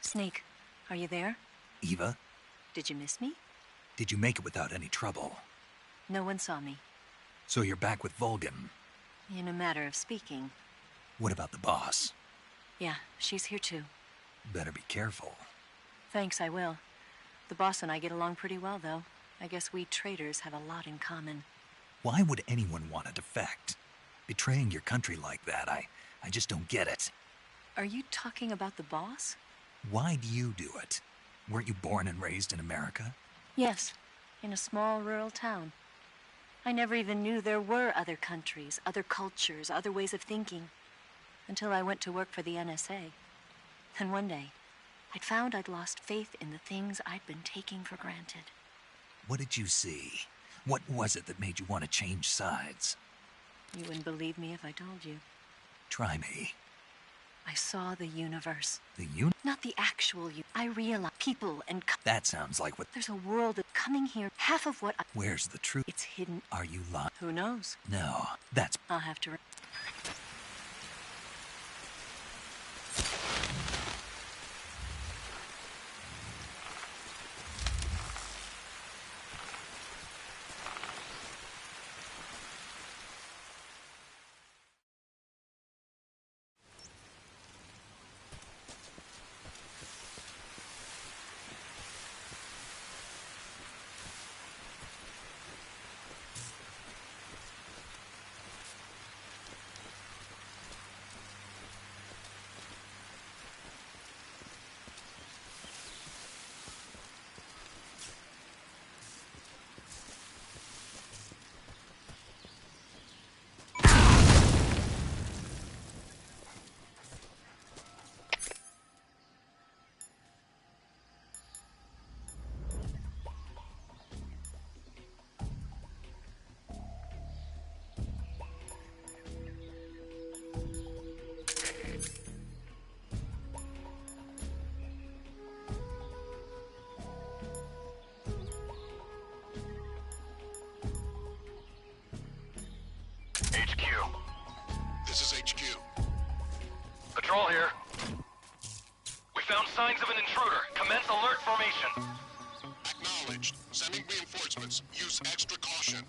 Speaker 17: Snake, are you there?
Speaker 1: Eva?
Speaker 17: Did you miss me?
Speaker 1: Did you make it without any trouble?
Speaker 17: No one saw me.
Speaker 1: So you're back with Vulcan?
Speaker 17: In a matter of speaking.
Speaker 1: What about the boss?
Speaker 17: Yeah, she's here too.
Speaker 1: Better be careful.
Speaker 17: Thanks, I will. The boss and I get along pretty well, though. I guess we traitors have a lot in common.
Speaker 1: Why would anyone want to defect? Betraying your country like that, I just don't get it.
Speaker 17: Are you talking about the boss?
Speaker 1: Why do you do it? Weren't you born and raised in America?
Speaker 17: Yes, in a small rural town. I never even knew there were other countries, other cultures, other ways of thinking, until I went to work for the NSA. Then one day, I'd found I'd lost faith in the things I'd been taking for granted.
Speaker 1: What did you see? What was it that made you want to change sides?
Speaker 17: You wouldn't believe me if I told you.
Speaker 1: Try me.
Speaker 17: I saw the universe.
Speaker 1: The
Speaker 17: Not the actual you. I realized people and...
Speaker 1: That sounds like what...
Speaker 17: There's a world that's coming here. Half of what I...
Speaker 1: Where's the truth?
Speaker 17: It's hidden.
Speaker 1: Are you lying?
Speaker 17: Who knows?
Speaker 1: No, that's...
Speaker 17: I'll have to...
Speaker 7: Patrol here. We found signs of an intruder. Commence alert formation.
Speaker 8: Acknowledged. Sending reinforcements. Use extra caution.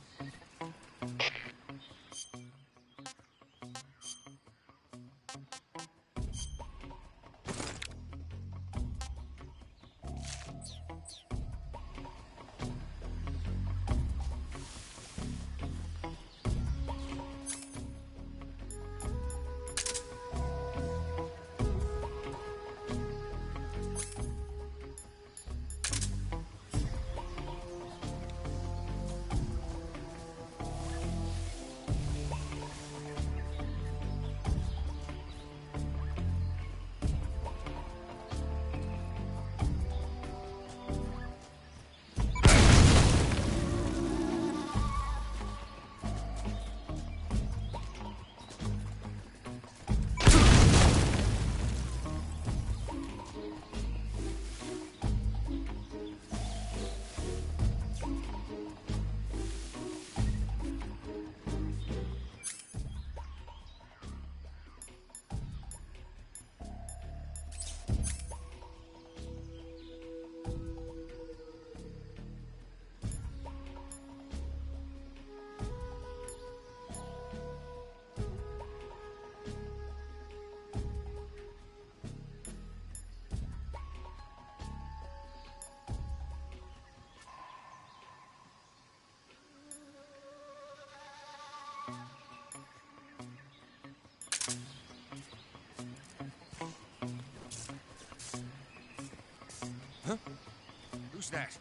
Speaker 10: Huh? Who's that?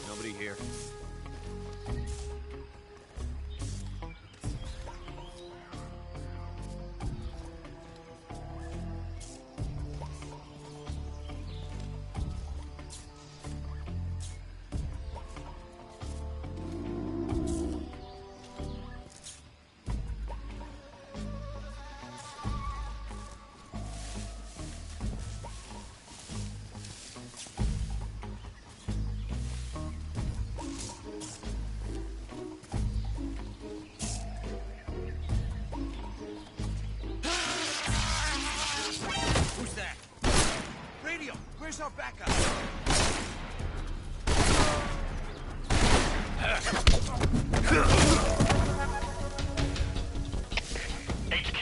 Speaker 11: Nobody here.
Speaker 10: Where's our backup?
Speaker 7: HQ.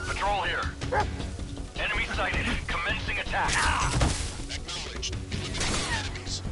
Speaker 7: Patrol here. Enemy sighted. Commencing attack.
Speaker 8: Acknowledged. Enemies.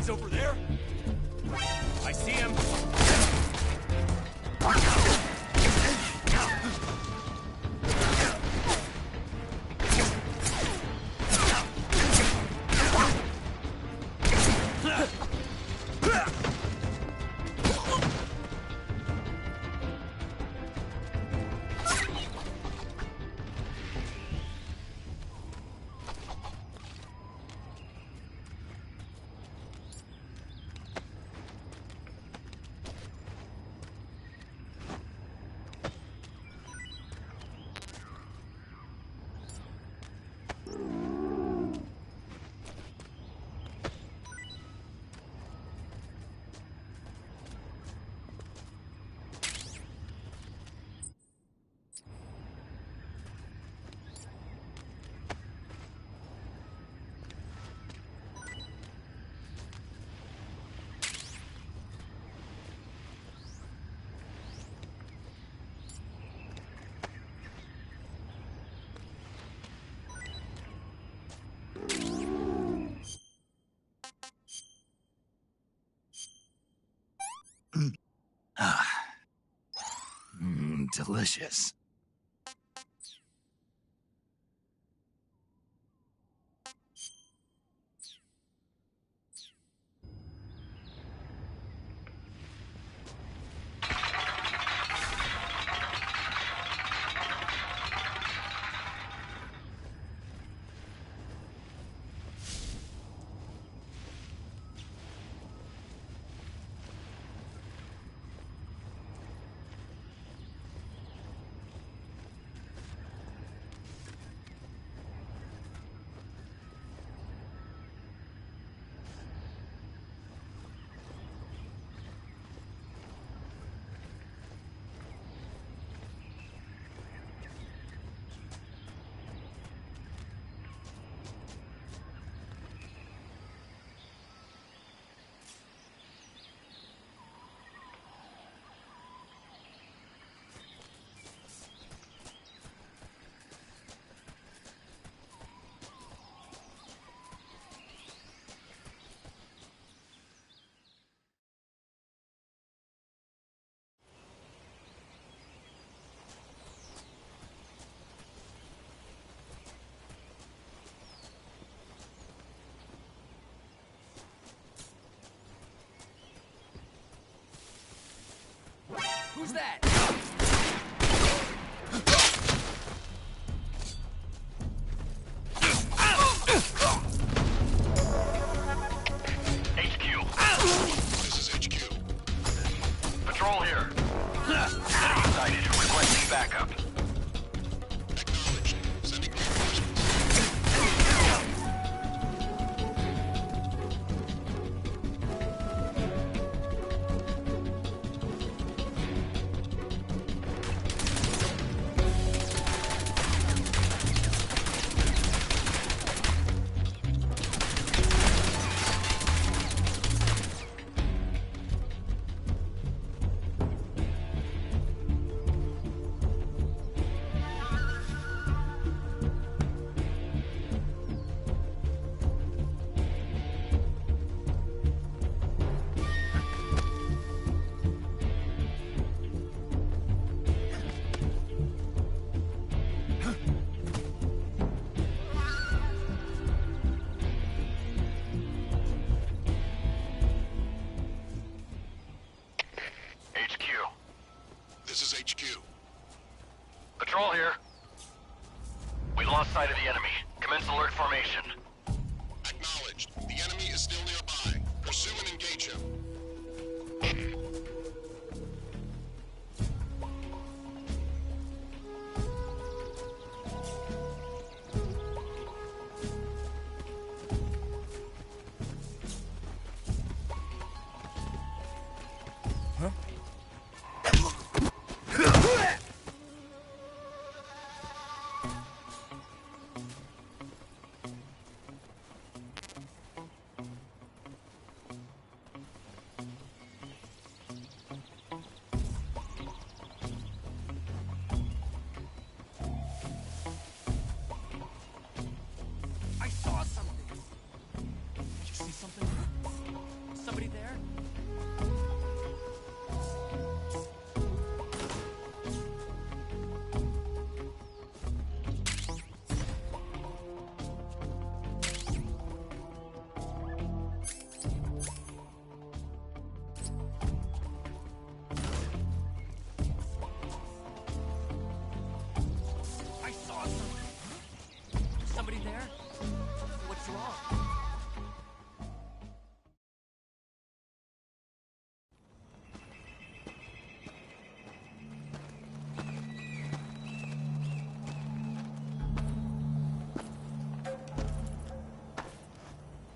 Speaker 9: He's over there? I see him.
Speaker 1: Delicious.
Speaker 9: Who's that?
Speaker 7: HQ.
Speaker 8: This is HQ.
Speaker 7: Patrol here. Enemy sighted. Requesting backup.
Speaker 8: Acknowledged. Sending reinforcements. This is HQ.
Speaker 7: Patrol here. We lost sight of the enemy. Commence alert formation.
Speaker 8: Acknowledged. The enemy is still nearby. Pursue and engage him.
Speaker 9: Somebody there? I saw something. Somebody there? What's wrong?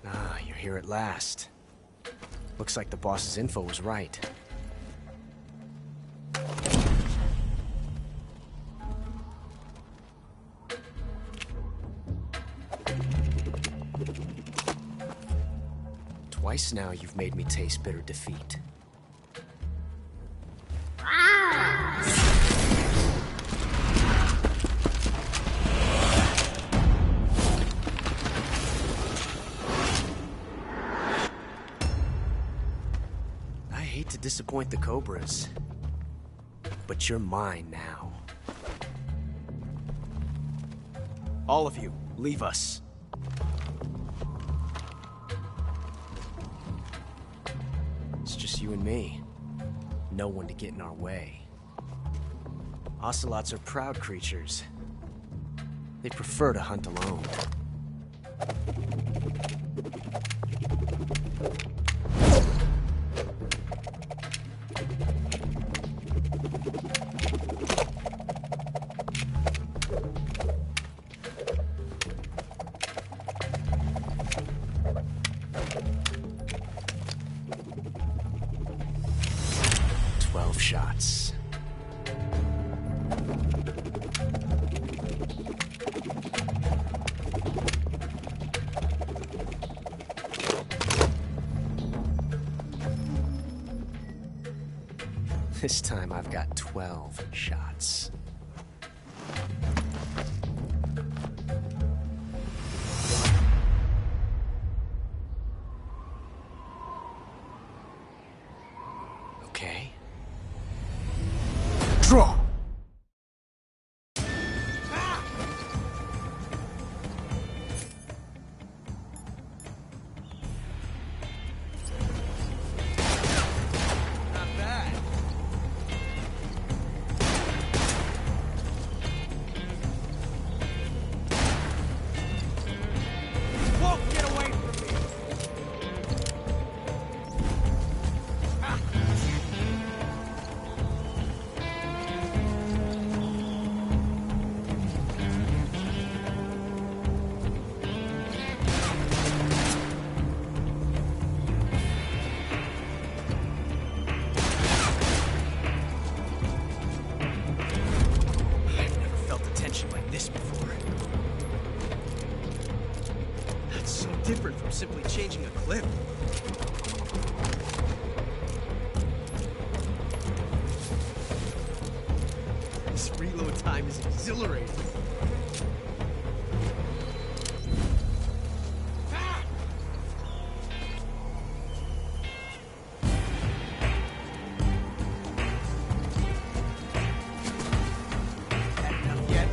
Speaker 11: Ah, you're here at last. Looks like the boss's info was right. Twice now you've made me taste bitter defeat. I hate to disappoint the Cobras, but you're mine now. All of you, leave us. It's just you and me. No one to get in our way. Ocelots are proud creatures. They prefer to hunt alone. Shots. This time I've got 12 shots. Okay. Draw! Not bad. Whoa, get away from me! Ah. I've never felt the tension like this before. That's so different from simply changing a clip. This reload time is exhilarating. Had enough yet?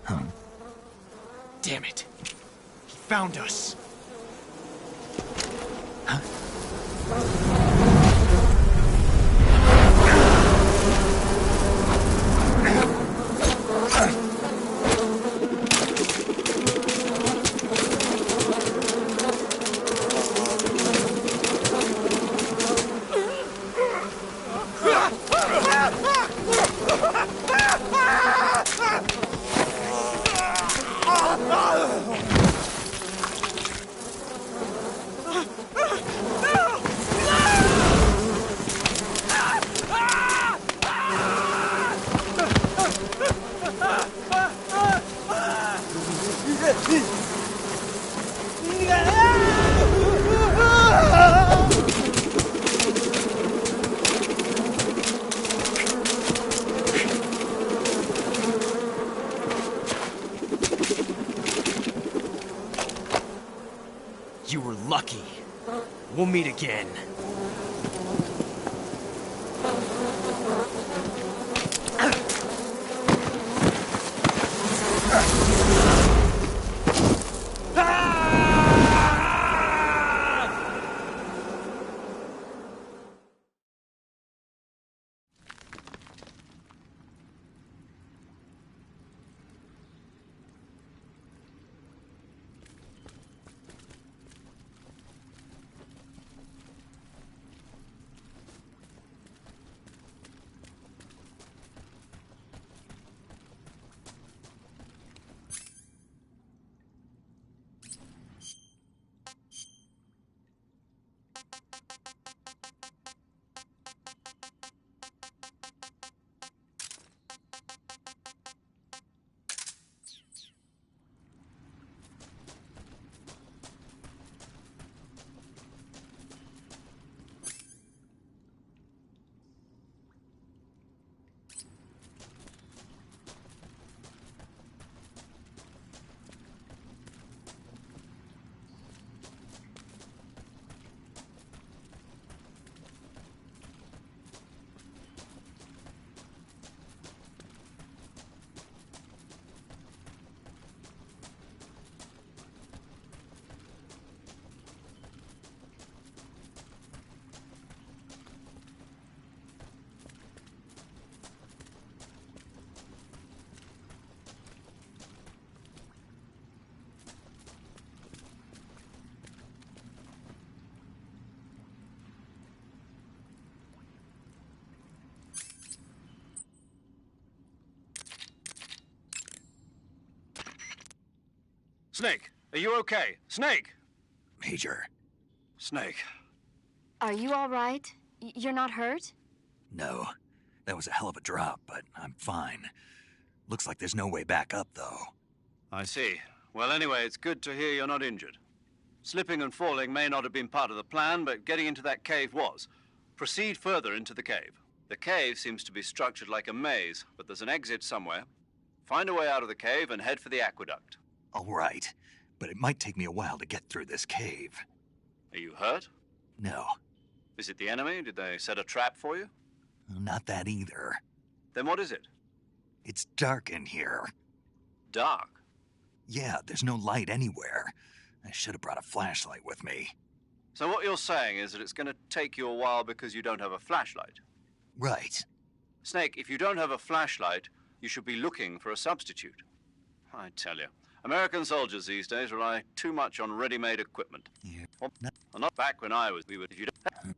Speaker 1: Huh?
Speaker 16: Damn it. He found us.
Speaker 11: You were lucky. We'll meet again.
Speaker 2: Snake, are you okay? Snake!
Speaker 1: Major.
Speaker 2: Snake.
Speaker 5: Are you all right? You're not hurt?
Speaker 1: No. That was a hell of a drop, but I'm fine. Looks like there's no way back up, though.
Speaker 2: I see. Well, anyway, it's good to hear you're not injured. Slipping and falling may not have been part of the plan, but getting into that cave was. Proceed further into the cave. The cave seems to be structured like a maze, but there's an exit somewhere. Find a way out of the cave and head for the aqueduct.
Speaker 1: All right, but it might take me a while to get through this cave.
Speaker 2: Are you hurt?
Speaker 1: No.
Speaker 2: Is it the enemy? Did they set a trap for you?
Speaker 1: Not that either.
Speaker 2: Then what is it?
Speaker 1: It's dark in here.
Speaker 2: Dark?
Speaker 1: Yeah, there's no light anywhere. I should have brought a flashlight with me.
Speaker 2: So what you're saying is that it's going to take you a while because you don't have a flashlight?
Speaker 1: Right.
Speaker 2: Snake, if you don't have a flashlight, you should be looking for a substitute. I tell you, American soldiers these days rely too much on ready-made equipment.
Speaker 1: Yeah.
Speaker 2: Well, not back when I was. We would. If you don't.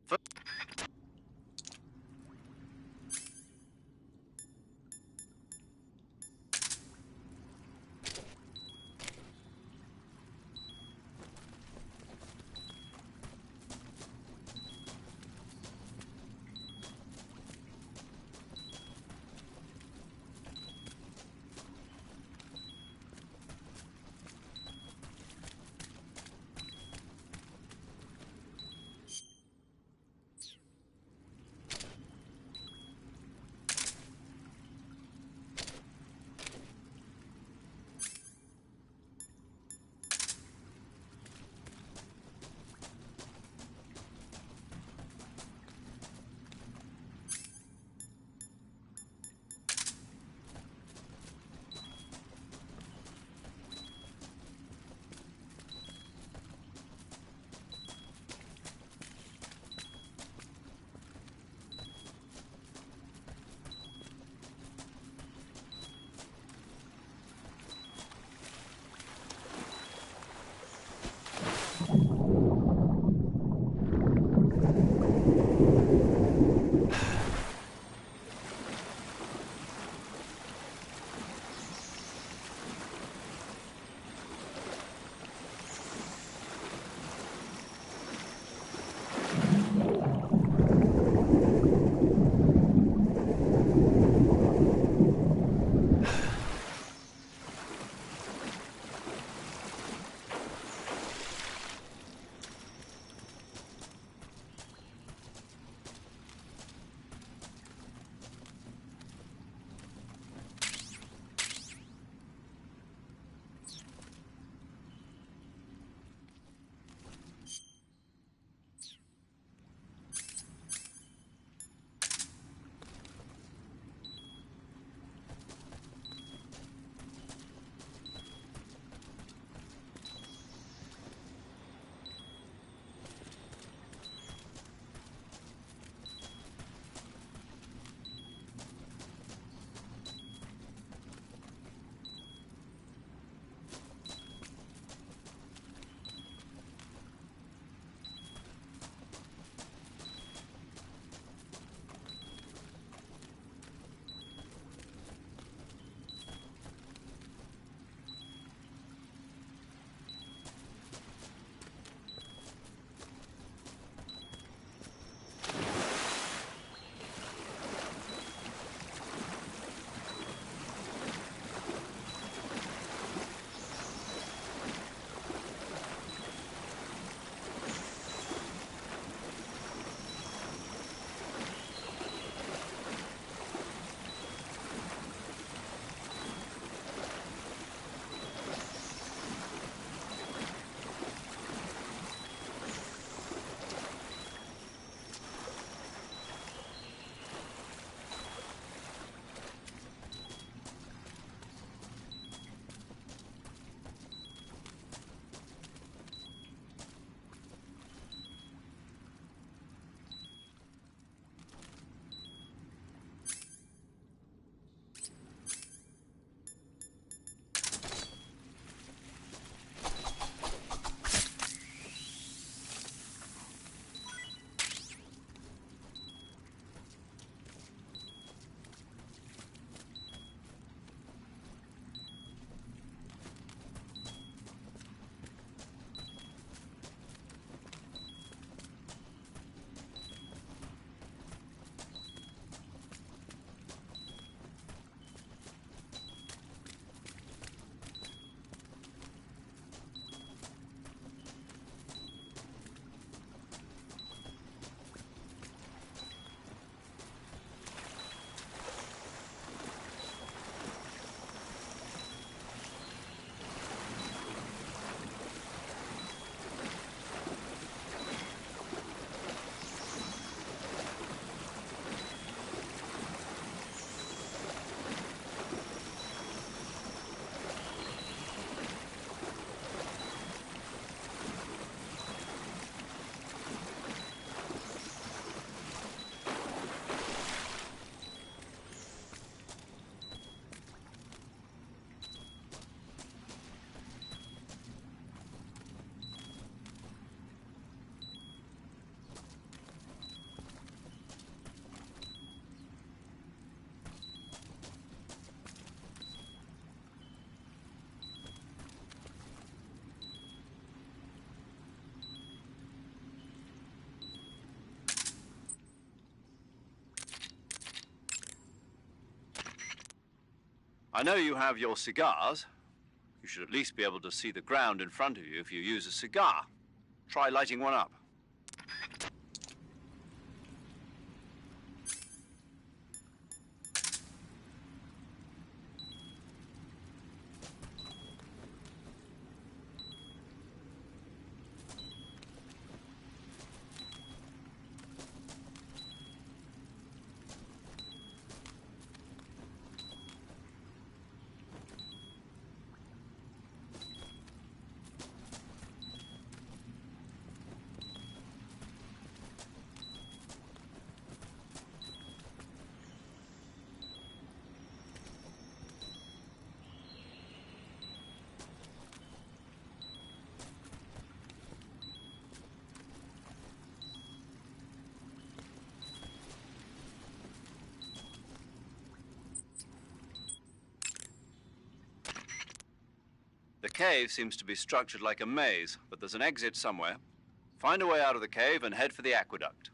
Speaker 2: I know you have your cigars. You should at least be able to see the ground in front of you if you use a cigar. Try lighting one up. The cave seems to be structured like a maze, but there's an exit somewhere. Find a way out of the cave and head for the aqueduct.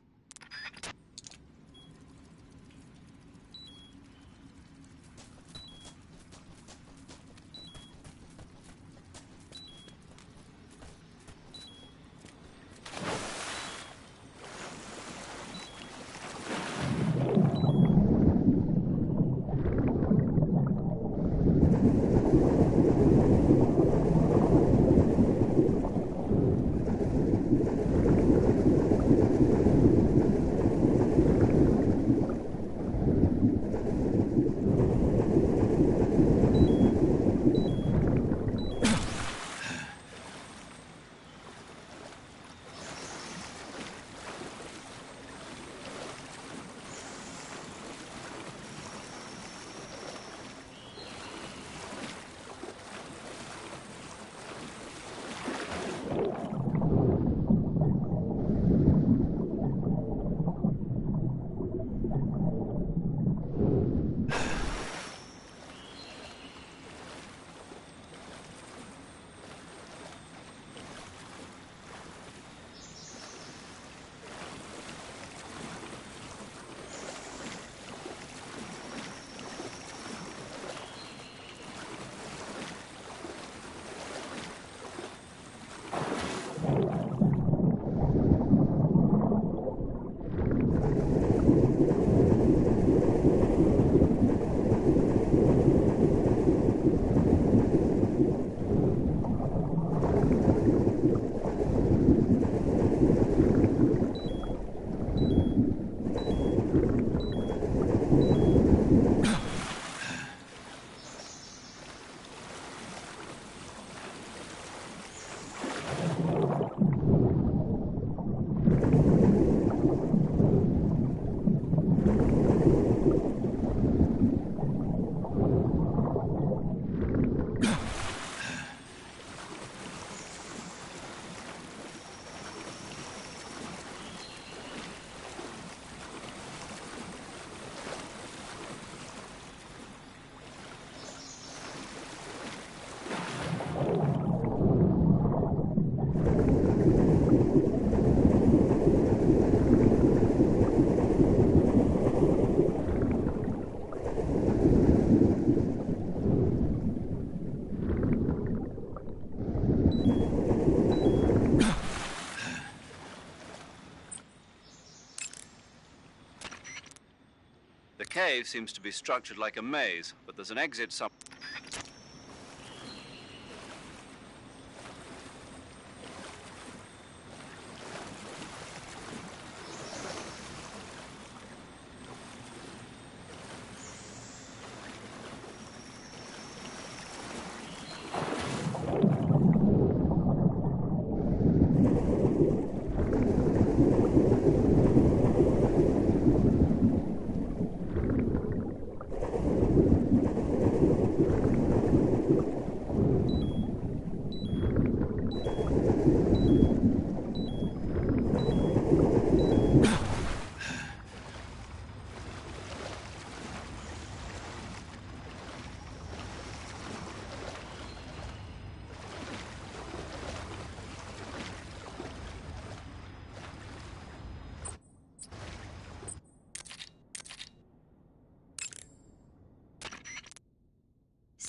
Speaker 2: The cave seems to be structured like a maze, but there's an exit somewhere.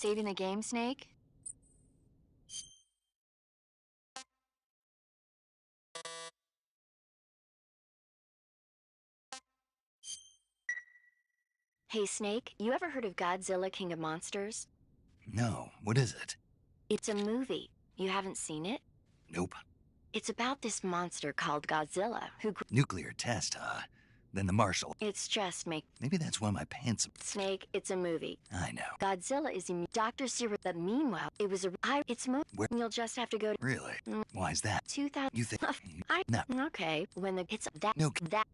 Speaker 5: Saving the game, Snake? Hey, Snake, you ever heard of Godzilla, King of Monsters?
Speaker 1: No, what is it?
Speaker 5: It's a movie. You haven't seen it?
Speaker 1: Nope.
Speaker 5: It's about this monster called Godzilla, who
Speaker 1: Nuclear test, huh? Then the Marshal.
Speaker 5: It's just make.
Speaker 1: Maybe that's why my pants.
Speaker 5: Snake, it's a movie.
Speaker 1: I know.
Speaker 5: Godzilla is immune. Dr. Zero. But meanwhile, it was a. It's movie.
Speaker 1: Where?
Speaker 5: You'll just have to go to.
Speaker 1: Really? Why is that?
Speaker 5: 2000.
Speaker 1: You think?
Speaker 5: I.
Speaker 1: No.
Speaker 5: Okay. When the. It's that.
Speaker 1: No.
Speaker 5: That.